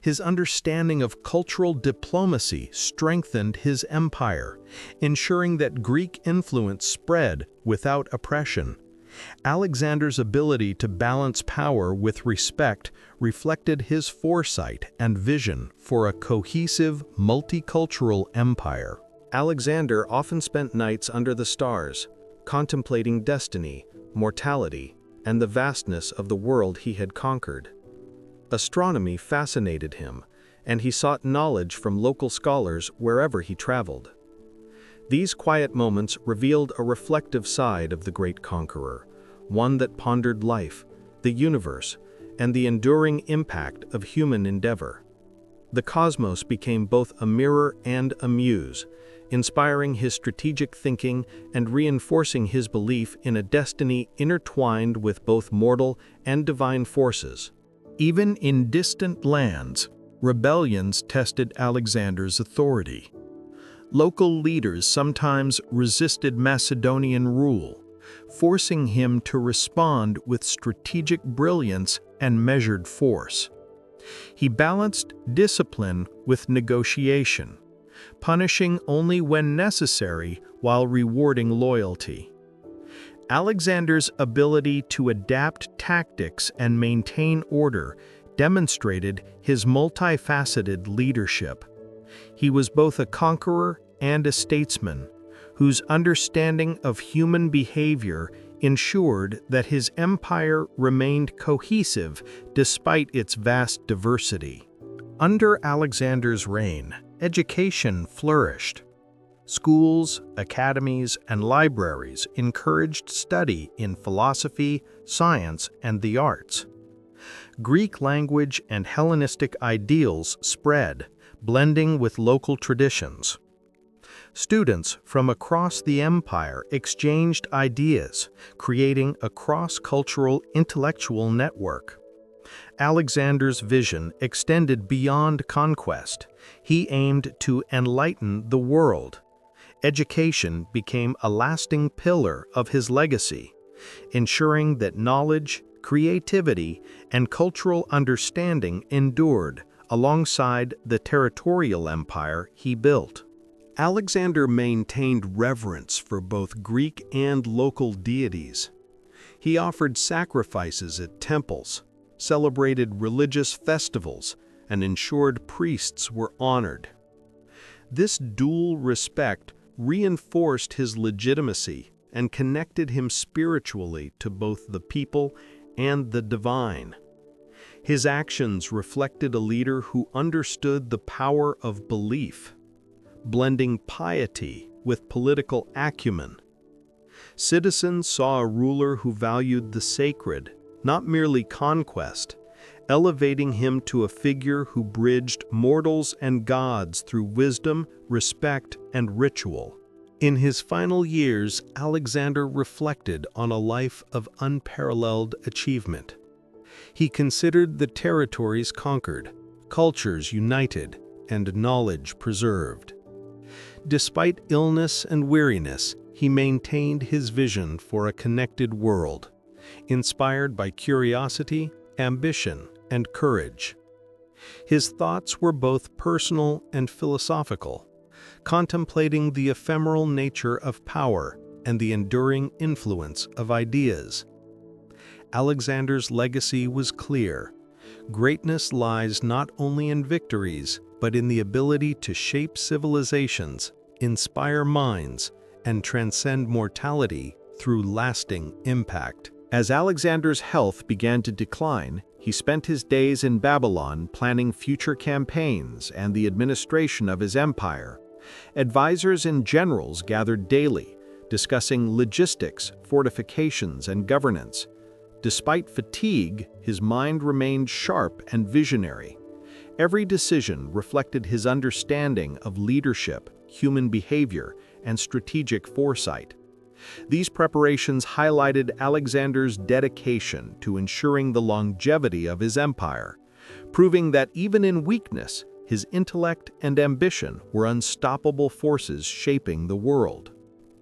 His understanding of cultural diplomacy strengthened his empire, ensuring that Greek influence spread without oppression. Alexander's ability to balance power with respect reflected his foresight and vision for a cohesive, multicultural empire. Alexander often spent nights under the stars, contemplating destiny, mortality, and the vastness of the world he had conquered. Astronomy fascinated him, and he sought knowledge from local scholars wherever he traveled. These quiet moments revealed a reflective side of the great conqueror, one that pondered life, the universe, and the enduring impact of human endeavor. The cosmos became both a mirror and a muse, inspiring his strategic thinking and reinforcing his belief in a destiny intertwined with both mortal and divine forces. Even in distant lands, rebellions tested Alexander's authority. Local leaders sometimes resisted Macedonian rule, forcing him to respond with strategic brilliance and measured force. He balanced discipline with negotiation, punishing only when necessary while rewarding loyalty. Alexander's ability to adapt tactics and maintain order demonstrated his multifaceted leadership. He was both a conqueror and a statesman, whose understanding of human behavior ensured that his empire remained cohesive despite its vast diversity. Under Alexander's reign, education flourished. Schools, academies, and libraries encouraged study in philosophy, science, and the arts. Greek language and Hellenistic ideals spread, blending with local traditions. Students from across the empire exchanged ideas, creating a cross-cultural intellectual network. Alexander's vision extended beyond conquest. He aimed to enlighten the world. Education became a lasting pillar of his legacy, ensuring that knowledge, creativity, and cultural understanding endured alongside the territorial empire he built. Alexander maintained reverence for both Greek and local deities. He offered sacrifices at temples, celebrated religious festivals, and ensured priests were honored. This dual respect reinforced his legitimacy and connected him spiritually to both the people and the divine. His actions reflected a leader who understood the power of belief, blending piety with political acumen. Citizens saw a ruler who valued the sacred, not merely conquest, elevating him to a figure who bridged mortals and gods through wisdom, respect, and ritual. In his final years, Alexander reflected on a life of unparalleled achievement. He considered the territories conquered, cultures united, and knowledge preserved. Despite illness and weariness, he maintained his vision for a connected world, inspired by curiosity, ambition, and courage. His thoughts were both personal and philosophical, contemplating the ephemeral nature of power and the enduring influence of ideas. Alexander's legacy was clear. Greatness lies not only in victories, but in the ability to shape civilizations, inspire minds, and transcend mortality through lasting impact. As Alexander's health began to decline, he spent his days in Babylon planning future campaigns and the administration of his empire. Advisors and generals gathered daily, discussing logistics, fortifications, and governance. Despite fatigue, his mind remained sharp and visionary. Every decision reflected his understanding of leadership, human behavior, and strategic foresight. These preparations highlighted Alexander's dedication to ensuring the longevity of his empire, proving that even in weakness, his intellect and ambition were unstoppable forces shaping the world.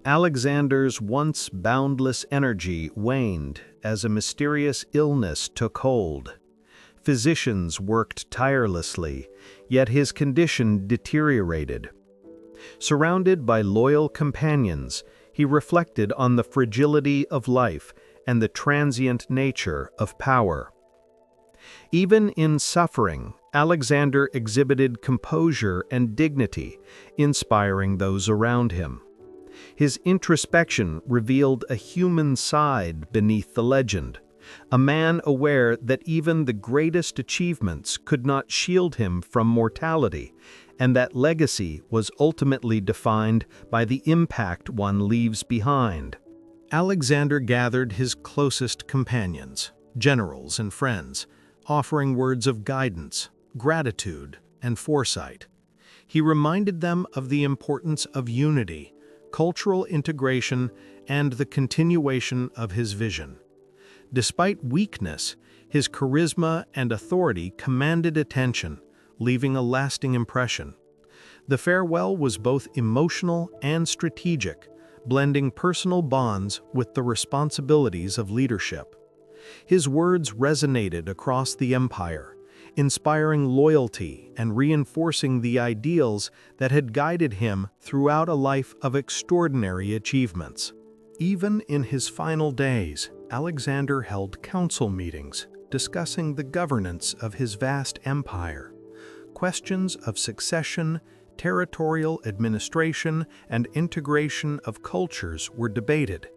Alexander's once boundless energy waned as a mysterious illness took hold. Physicians worked tirelessly, yet his condition deteriorated. Surrounded by loyal companions, he reflected on the fragility of life and the transient nature of power. Even in suffering, Alexander exhibited composure and dignity, inspiring those around him. His introspection revealed a human side beneath the legend, a man aware that even the greatest achievements could not shield him from mortality, and that legacy was ultimately defined by the impact one leaves behind. Alexander gathered his closest companions, generals and friends, offering words of guidance, gratitude, and foresight. He reminded them of the importance of unity, cultural integration, and the continuation of his vision. Despite weakness, his charisma and authority commanded attention, leaving a lasting impression. The farewell was both emotional and strategic, blending personal bonds with the responsibilities of leadership. His words resonated across the empire, inspiring loyalty and reinforcing the ideals that had guided him throughout a life of extraordinary achievements. Even in his final days, Alexander held council meetings discussing the governance of his vast empire. Questions of succession, territorial administration, and integration of cultures were debated.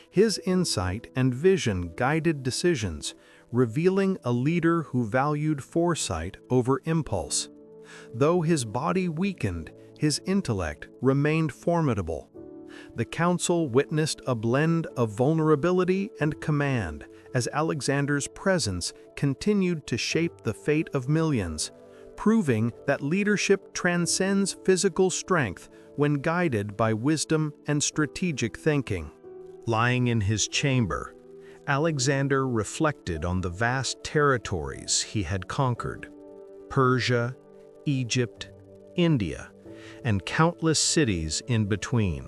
His insight and vision guided decisions, revealing a leader who valued foresight over impulse. Though his body weakened, his intellect remained formidable. The council witnessed a blend of vulnerability and command as Alexander's presence continued to shape the fate of millions, proving that leadership transcends physical strength when guided by wisdom and strategic thinking. Lying in his chamber, Alexander reflected on the vast territories he had conquered: Persia, Egypt, India, and countless cities in between.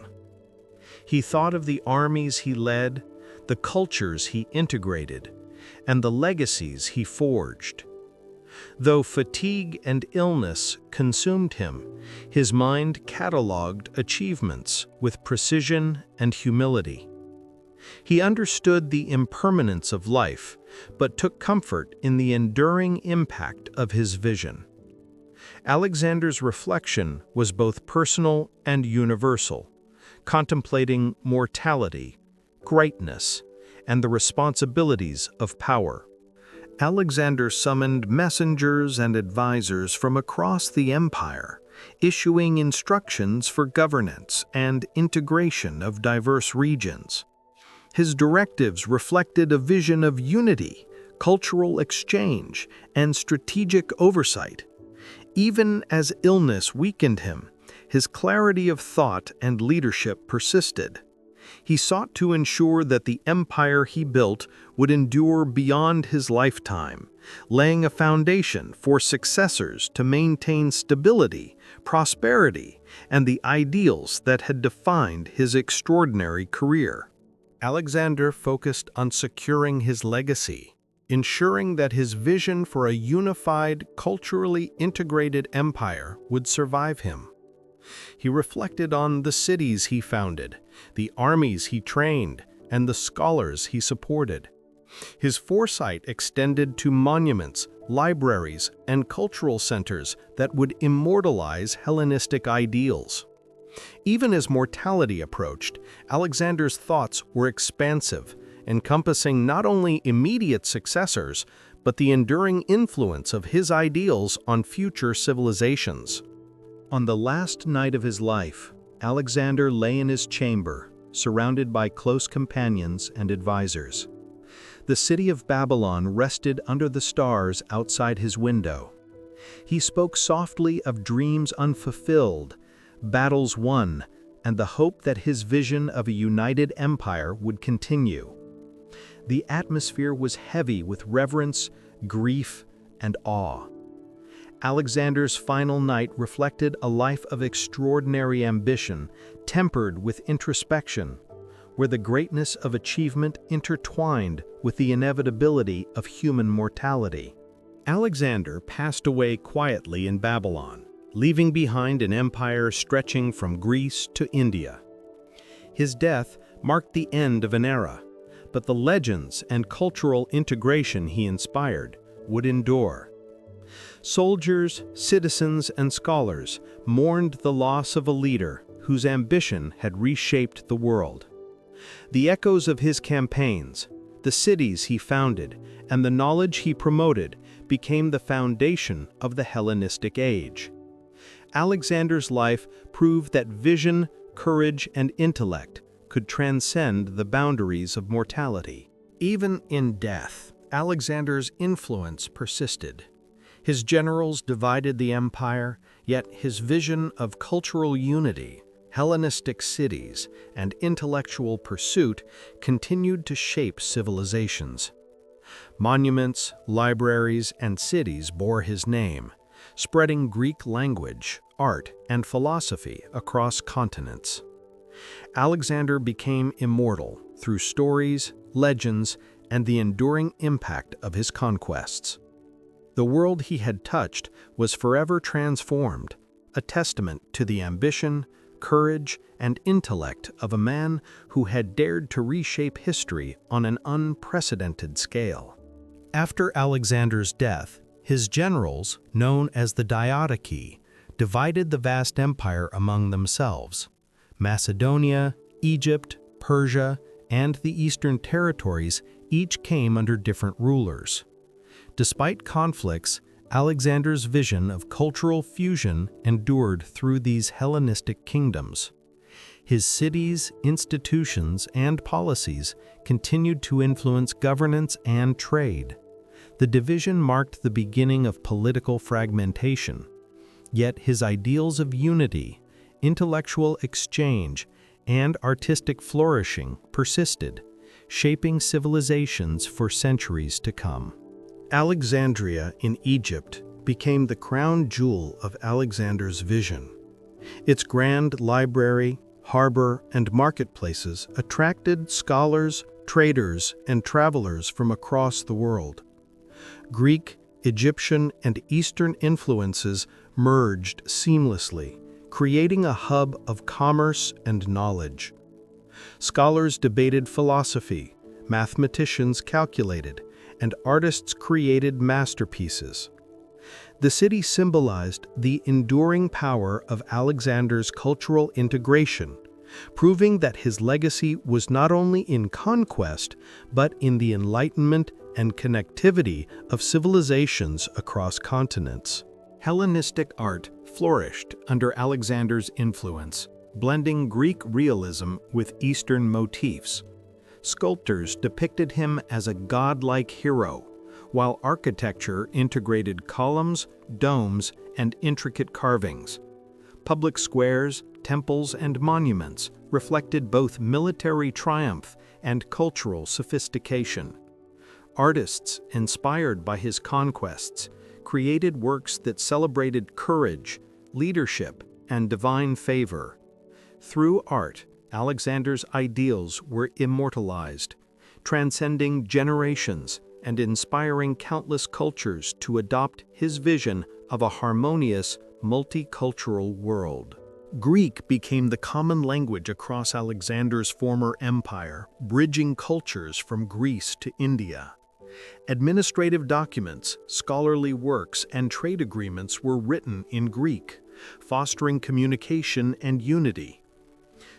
He thought of the armies he led, the cultures he integrated, and the legacies he forged. Though fatigue and illness consumed him, his mind cataloged achievements with precision and humility. He understood the impermanence of life, but took comfort in the enduring impact of his vision. Alexander's reflection was both personal and universal, contemplating mortality, greatness, and the responsibilities of power. Alexander summoned messengers and advisors from across the empire, issuing instructions for governance and integration of diverse regions. His directives reflected a vision of unity, cultural exchange, and strategic oversight. Even as illness weakened him, his clarity of thought and leadership persisted. He sought to ensure that the empire he built would endure beyond his lifetime, laying a foundation for successors to maintain stability, prosperity, and the ideals that had defined his extraordinary career. Alexander focused on securing his legacy, ensuring that his vision for a unified, culturally integrated empire would survive him. He reflected on the cities he founded, the armies he trained, and the scholars he supported. His foresight extended to monuments, libraries, and cultural centers that would immortalize Hellenistic ideals. Even as mortality approached, Alexander's thoughts were expansive, encompassing not only immediate successors, but the enduring influence of his ideals on future civilizations. On the last night of his life, Alexander lay in his chamber, surrounded by close companions and advisors. The city of Babylon rested under the stars outside his window. He spoke softly of dreams unfulfilled, battles won, and the hope that his vision of a united empire would continue. The atmosphere was heavy with reverence, grief, and awe. Alexander's final night reflected a life of extraordinary ambition, tempered with introspection, where the greatness of achievement intertwined with the inevitability of human mortality. Alexander passed away quietly in Babylon, leaving behind an empire stretching from Greece to India. His death marked the end of an era, but the legends and cultural integration he inspired would endure. Soldiers, citizens, and scholars mourned the loss of a leader whose ambition had reshaped the world. The echoes of his campaigns, the cities he founded, and the knowledge he promoted became the foundation of the Hellenistic age. Alexander's life proved that vision, courage, and intellect could transcend the boundaries of mortality. Even in death, Alexander's influence persisted. His generals divided the empire, yet his vision of cultural unity, Hellenistic cities, and intellectual pursuit continued to shape civilizations. Monuments, libraries, and cities bore his name, spreading Greek language, art, and philosophy across continents. Alexander became immortal through stories, legends, and the enduring impact of his conquests. The world he had touched was forever transformed, a testament to the ambition, courage, and intellect of a man who had dared to reshape history on an unprecedented scale. After Alexander's death, his generals, known as the Diadochi, divided the vast empire among themselves. Macedonia, Egypt, Persia, and the Eastern territories each came under different rulers. Despite conflicts, Alexander's vision of cultural fusion endured through these Hellenistic kingdoms. His cities, institutions, and policies continued to influence governance and trade. The division marked the beginning of political fragmentation. Yet his ideals of unity, intellectual exchange, and artistic flourishing persisted, shaping civilizations for centuries to come. Alexandria in Egypt became the crown jewel of Alexander's vision. Its grand library, harbor, and marketplaces attracted scholars, traders, and travelers from across the world. Greek, Egyptian, and Eastern influences merged seamlessly, creating a hub of commerce and knowledge. Scholars debated philosophy, mathematicians calculated, and artists created masterpieces. The city symbolized the enduring power of Alexander's cultural integration, proving that his legacy was not only in conquest, but in the enlightenment and connectivity of civilizations across continents. Hellenistic art flourished under Alexander's influence, blending Greek realism with Eastern motifs. Sculptors depicted him as a godlike hero, while architecture integrated columns, domes, and intricate carvings. Public squares, temples, and monuments reflected both military triumph and cultural sophistication. Artists, inspired by his conquests, created works that celebrated courage, leadership, and divine favor. Through art, Alexander's ideals were immortalized, transcending generations and inspiring countless cultures to adopt his vision of a harmonious, multicultural world. Greek became the common language across Alexander's former empire, bridging cultures from Greece to India. Administrative documents, scholarly works, and trade agreements were written in Greek, fostering communication and unity.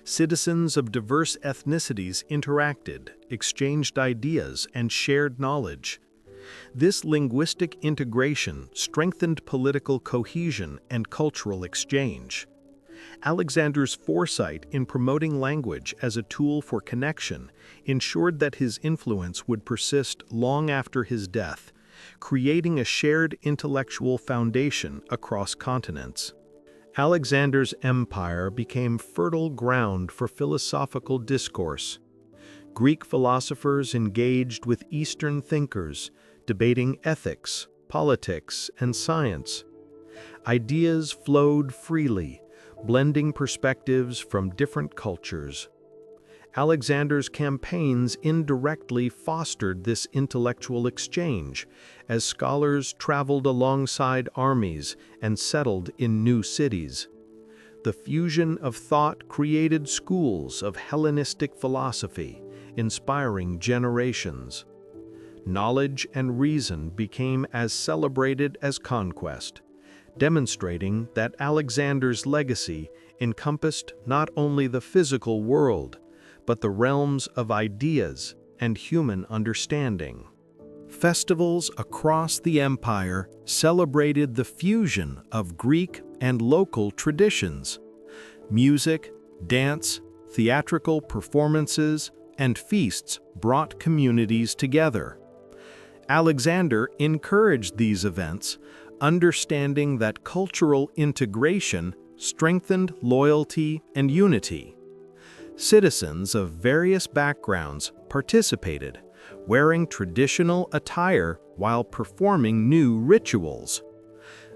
Citizens of diverse ethnicities interacted, exchanged ideas, and shared knowledge. This linguistic integration strengthened political cohesion and cultural exchange. Alexander's foresight in promoting language as a tool for connection ensured that his influence would persist long after his death, creating a shared intellectual foundation across continents. Alexander's empire became fertile ground for philosophical discourse. Greek philosophers engaged with Eastern thinkers, debating ethics, politics, and science. Ideas flowed freely, blending perspectives from different cultures. Alexander's campaigns indirectly fostered this intellectual exchange as scholars traveled alongside armies and settled in new cities. The fusion of thought created schools of Hellenistic philosophy, inspiring generations. Knowledge and reason became as celebrated as conquest, demonstrating that Alexander's legacy encompassed not only the physical world, but the realms of ideas and human understanding. Festivals across the empire celebrated the fusion of Greek and local traditions. Music, dance, theatrical performances, and feasts brought communities together. Alexander encouraged these events, understanding that cultural integration strengthened loyalty and unity. Citizens of various backgrounds participated, wearing traditional attire while performing new rituals.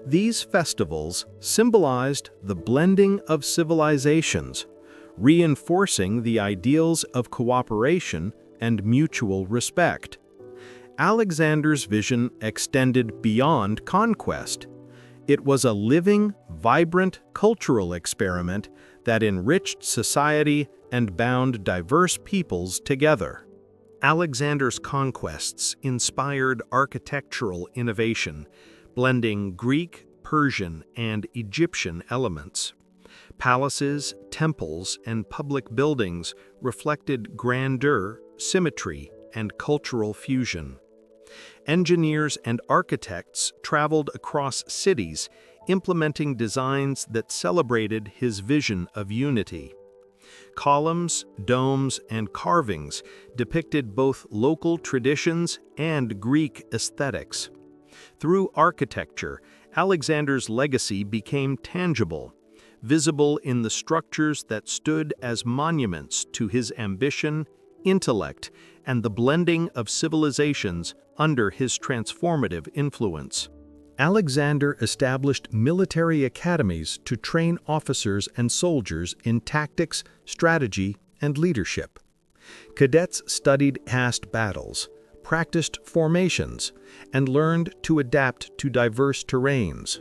These festivals symbolized the blending of civilizations, reinforcing the ideals of cooperation and mutual respect. Alexander's vision extended beyond conquest. It was a living, vibrant cultural experiment that enriched society and bound diverse peoples together. Alexander's conquests inspired architectural innovation, blending Greek, Persian, and Egyptian elements. Palaces, temples, and public buildings reflected grandeur, symmetry, and cultural fusion. Engineers and architects traveled across cities, implementing designs that celebrated his vision of unity. Columns, domes, and carvings depicted both local traditions and Greek aesthetics. Through architecture, Alexander's legacy became tangible, visible in the structures that stood as monuments to his ambition, intellect, and the blending of civilizations under his transformative influence. Alexander established military academies to train officers and soldiers in tactics, strategy, and leadership. Cadets studied past battles, practiced formations, and learned to adapt to diverse terrains.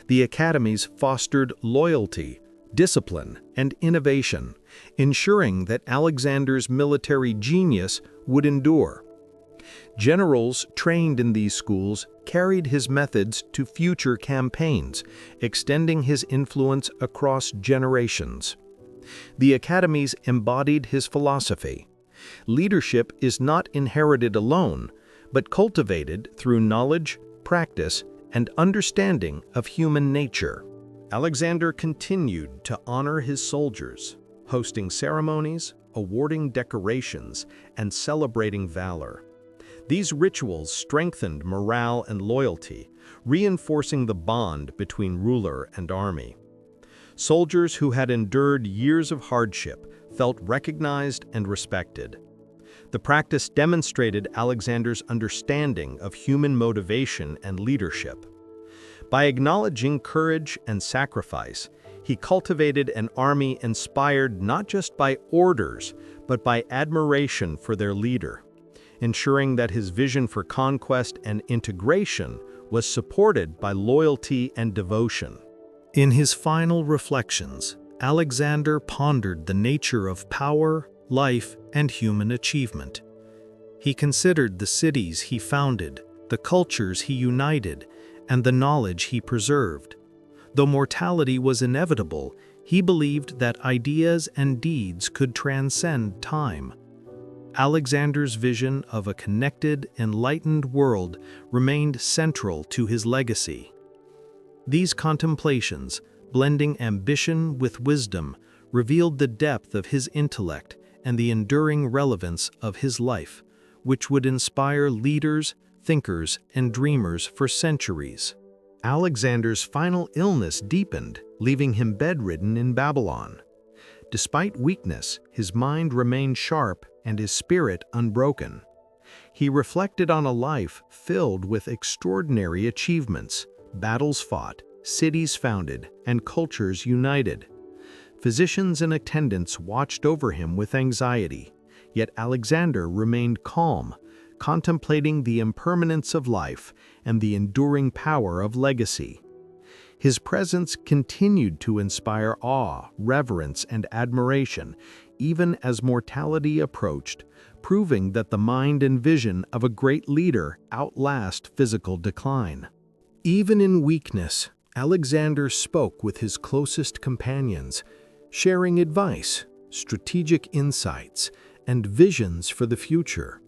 The academies fostered loyalty, discipline, and innovation, ensuring that Alexander's military genius would endure. Generals trained in these schools carried his methods to future campaigns, extending his influence across generations. The academies embodied his philosophy. Leadership is not inherited alone, but cultivated through knowledge, practice, and understanding of human nature. Alexander continued to honor his soldiers, hosting ceremonies, awarding decorations, and celebrating valor. These rituals strengthened morale and loyalty, reinforcing the bond between ruler and army. Soldiers who had endured years of hardship felt recognized and respected. The practice demonstrated Alexander's understanding of human motivation and leadership. By acknowledging courage and sacrifice, he cultivated an army inspired not just by orders, but by admiration for their leader, ensuring that his vision for conquest and integration was supported by loyalty and devotion. In his final reflections, Alexander pondered the nature of power, life, and human achievement. He considered the cities he founded, the cultures he united, and the knowledge he preserved. Though mortality was inevitable, he believed that ideas and deeds could transcend time. Alexander's vision of a connected, enlightened world remained central to his legacy. These contemplations, blending ambition with wisdom, revealed the depth of his intellect and the enduring relevance of his life, which would inspire leaders, thinkers, and dreamers for centuries. Alexander's final illness deepened, leaving him bedridden in Babylon. Despite weakness, his mind remained sharp and his spirit unbroken. He reflected on a life filled with extraordinary achievements, battles fought, cities founded, and cultures united. Physicians and attendants watched over him with anxiety, yet Alexander remained calm, contemplating the impermanence of life and the enduring power of legacy. His presence continued to inspire awe, reverence, and admiration, even as mortality approached, proving that the mind and vision of a great leader outlast physical decline. Even in weakness, Alexander spoke with his closest companions, sharing advice, strategic insights, and visions for the future.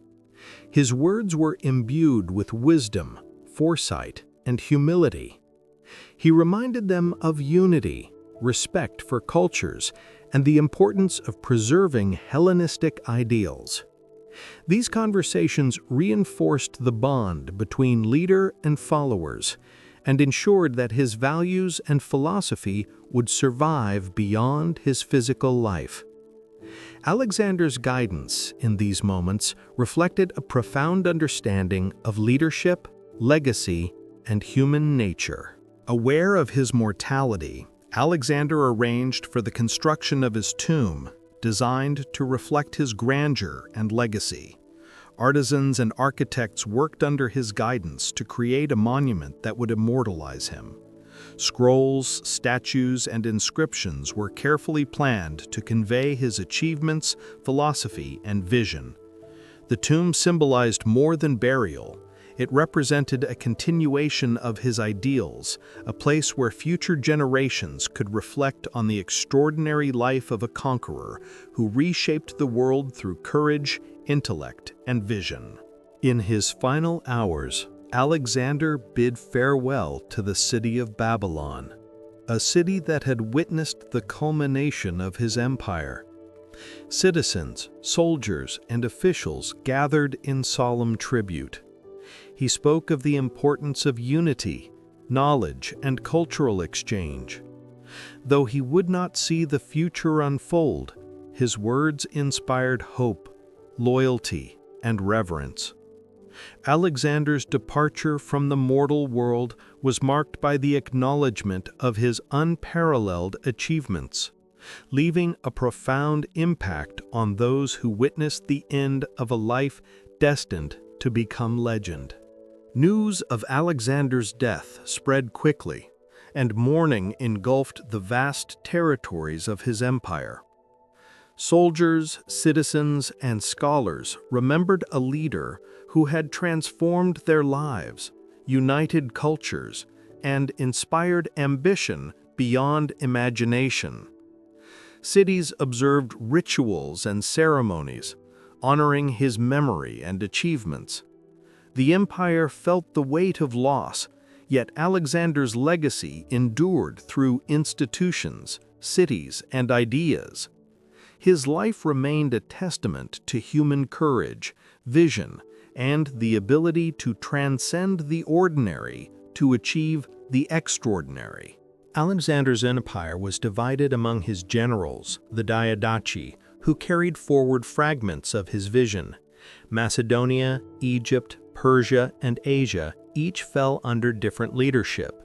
His words were imbued with wisdom, foresight, and humility. He reminded them of unity, respect for cultures, and the importance of preserving Hellenistic ideals. These conversations reinforced the bond between leader and followers and ensured that his values and philosophy would survive beyond his physical life. Alexander's guidance in these moments reflected a profound understanding of leadership, legacy, and human nature. Aware of his mortality, Alexander arranged for the construction of his tomb, designed to reflect his grandeur and legacy. Artisans and architects worked under his guidance to create a monument that would immortalize him. Scrolls, statues, and inscriptions were carefully planned to convey his achievements, philosophy, and vision. The tomb symbolized more than burial. It represented a continuation of his ideals, a place where future generations could reflect on the extraordinary life of a conqueror who reshaped the world through courage, intellect, and vision. In his final hours, Alexander bid farewell to the city of Babylon, a city that had witnessed the culmination of his empire. Citizens, soldiers, and officials gathered in solemn tribute. He spoke of the importance of unity, knowledge, and cultural exchange. Though he would not see the future unfold, his words inspired hope, loyalty, and reverence. Alexander's departure from the mortal world was marked by the acknowledgement of his unparalleled achievements, leaving a profound impact on those who witnessed the end of a life destined to become legend. News of Alexander's death spread quickly, and mourning engulfed the vast territories of his empire. Soldiers, citizens, and scholars remembered a leader who had transformed their lives, united cultures, and inspired ambition beyond imagination. Cities observed rituals and ceremonies, honoring his memory and achievements. The empire felt the weight of loss, yet Alexander's legacy endured through institutions, cities, and ideas. His life remained a testament to human courage, vision, and the ability to transcend the ordinary to achieve the extraordinary. Alexander's empire was divided among his generals, the Diadochi, who carried forward fragments of his vision. Macedonia, Egypt, Persia, and Asia each fell under different leadership.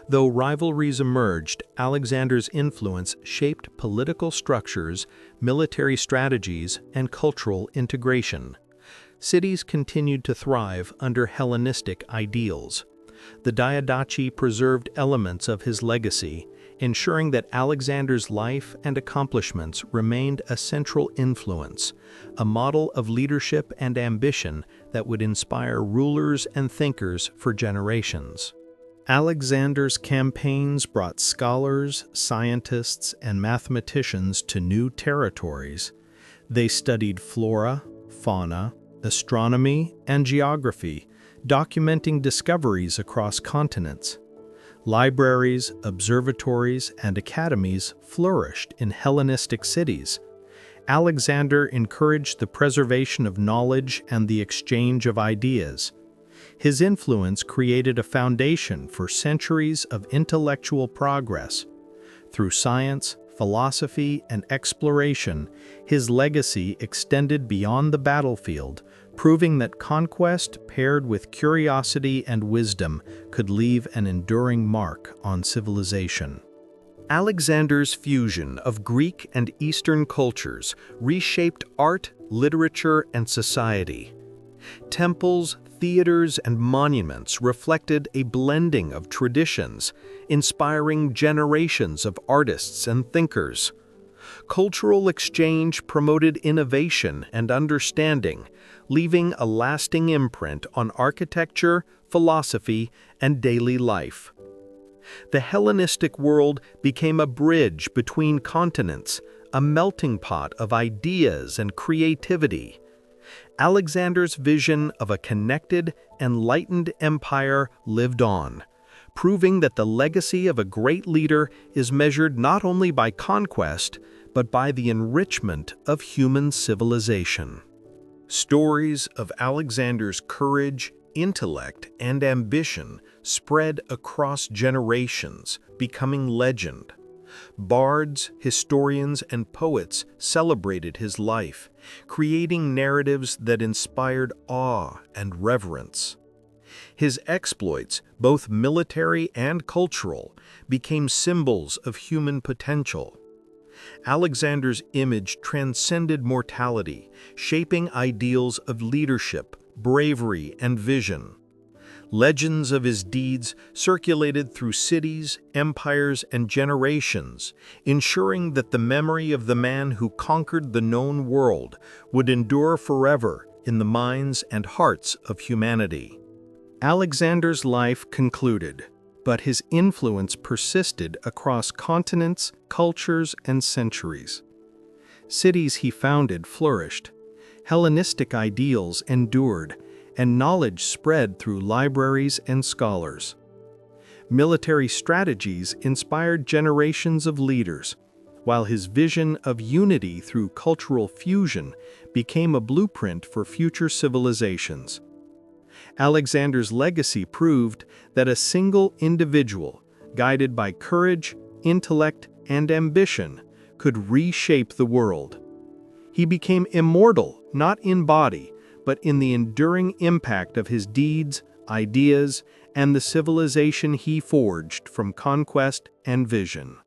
Though rivalries emerged, Alexander's influence shaped political structures, military strategies, and cultural integration. Cities continued to thrive under Hellenistic ideals. The Diadochi preserved elements of his legacy, ensuring that Alexander's life and accomplishments remained a central influence, a model of leadership and ambition that would inspire rulers and thinkers for generations. Alexander's campaigns brought scholars, scientists, and mathematicians to new territories. They studied flora, fauna, astronomy, and geography, documenting discoveries across continents. Libraries, observatories, and academies flourished in Hellenistic cities. Alexander encouraged the preservation of knowledge and the exchange of ideas. His influence created a foundation for centuries of intellectual progress. Through science, philosophy, and exploration, his legacy extended beyond the battlefield, proving that conquest paired with curiosity and wisdom could leave an enduring mark on civilization. Alexander's fusion of Greek and Eastern cultures reshaped art, literature, and society. Temples, theaters, and monuments reflected a blending of traditions, inspiring generations of artists and thinkers. Cultural exchange promoted innovation and understanding, leaving a lasting imprint on architecture, philosophy, and daily life. The Hellenistic world became a bridge between continents, a melting pot of ideas and creativity. Alexander's vision of a connected, enlightened empire lived on, proving that the legacy of a great leader is measured not only by conquest, but by the enrichment of human civilization. Stories of Alexander's courage, intellect, and ambition spread across generations, becoming legend. Bards, historians, and poets celebrated his life, creating narratives that inspired awe and reverence. His exploits, both military and cultural, became symbols of human potential. Alexander's image transcended mortality, shaping ideals of leadership, bravery, and vision. Legends of his deeds circulated through cities, empires, and generations, ensuring that the memory of the man who conquered the known world would endure forever in the minds and hearts of humanity. Alexander's life concluded, but his influence persisted across continents, cultures, and centuries. Cities he founded flourished, Hellenistic ideals endured, and knowledge spread through libraries and scholars. Military strategies inspired generations of leaders, while his vision of unity through cultural fusion became a blueprint for future civilizations. Alexander's legacy proved that a single individual, guided by courage, intellect, and ambition, could reshape the world. He became immortal, not in body, but in the enduring impact of his deeds, ideas, and the civilization he forged from conquest and vision.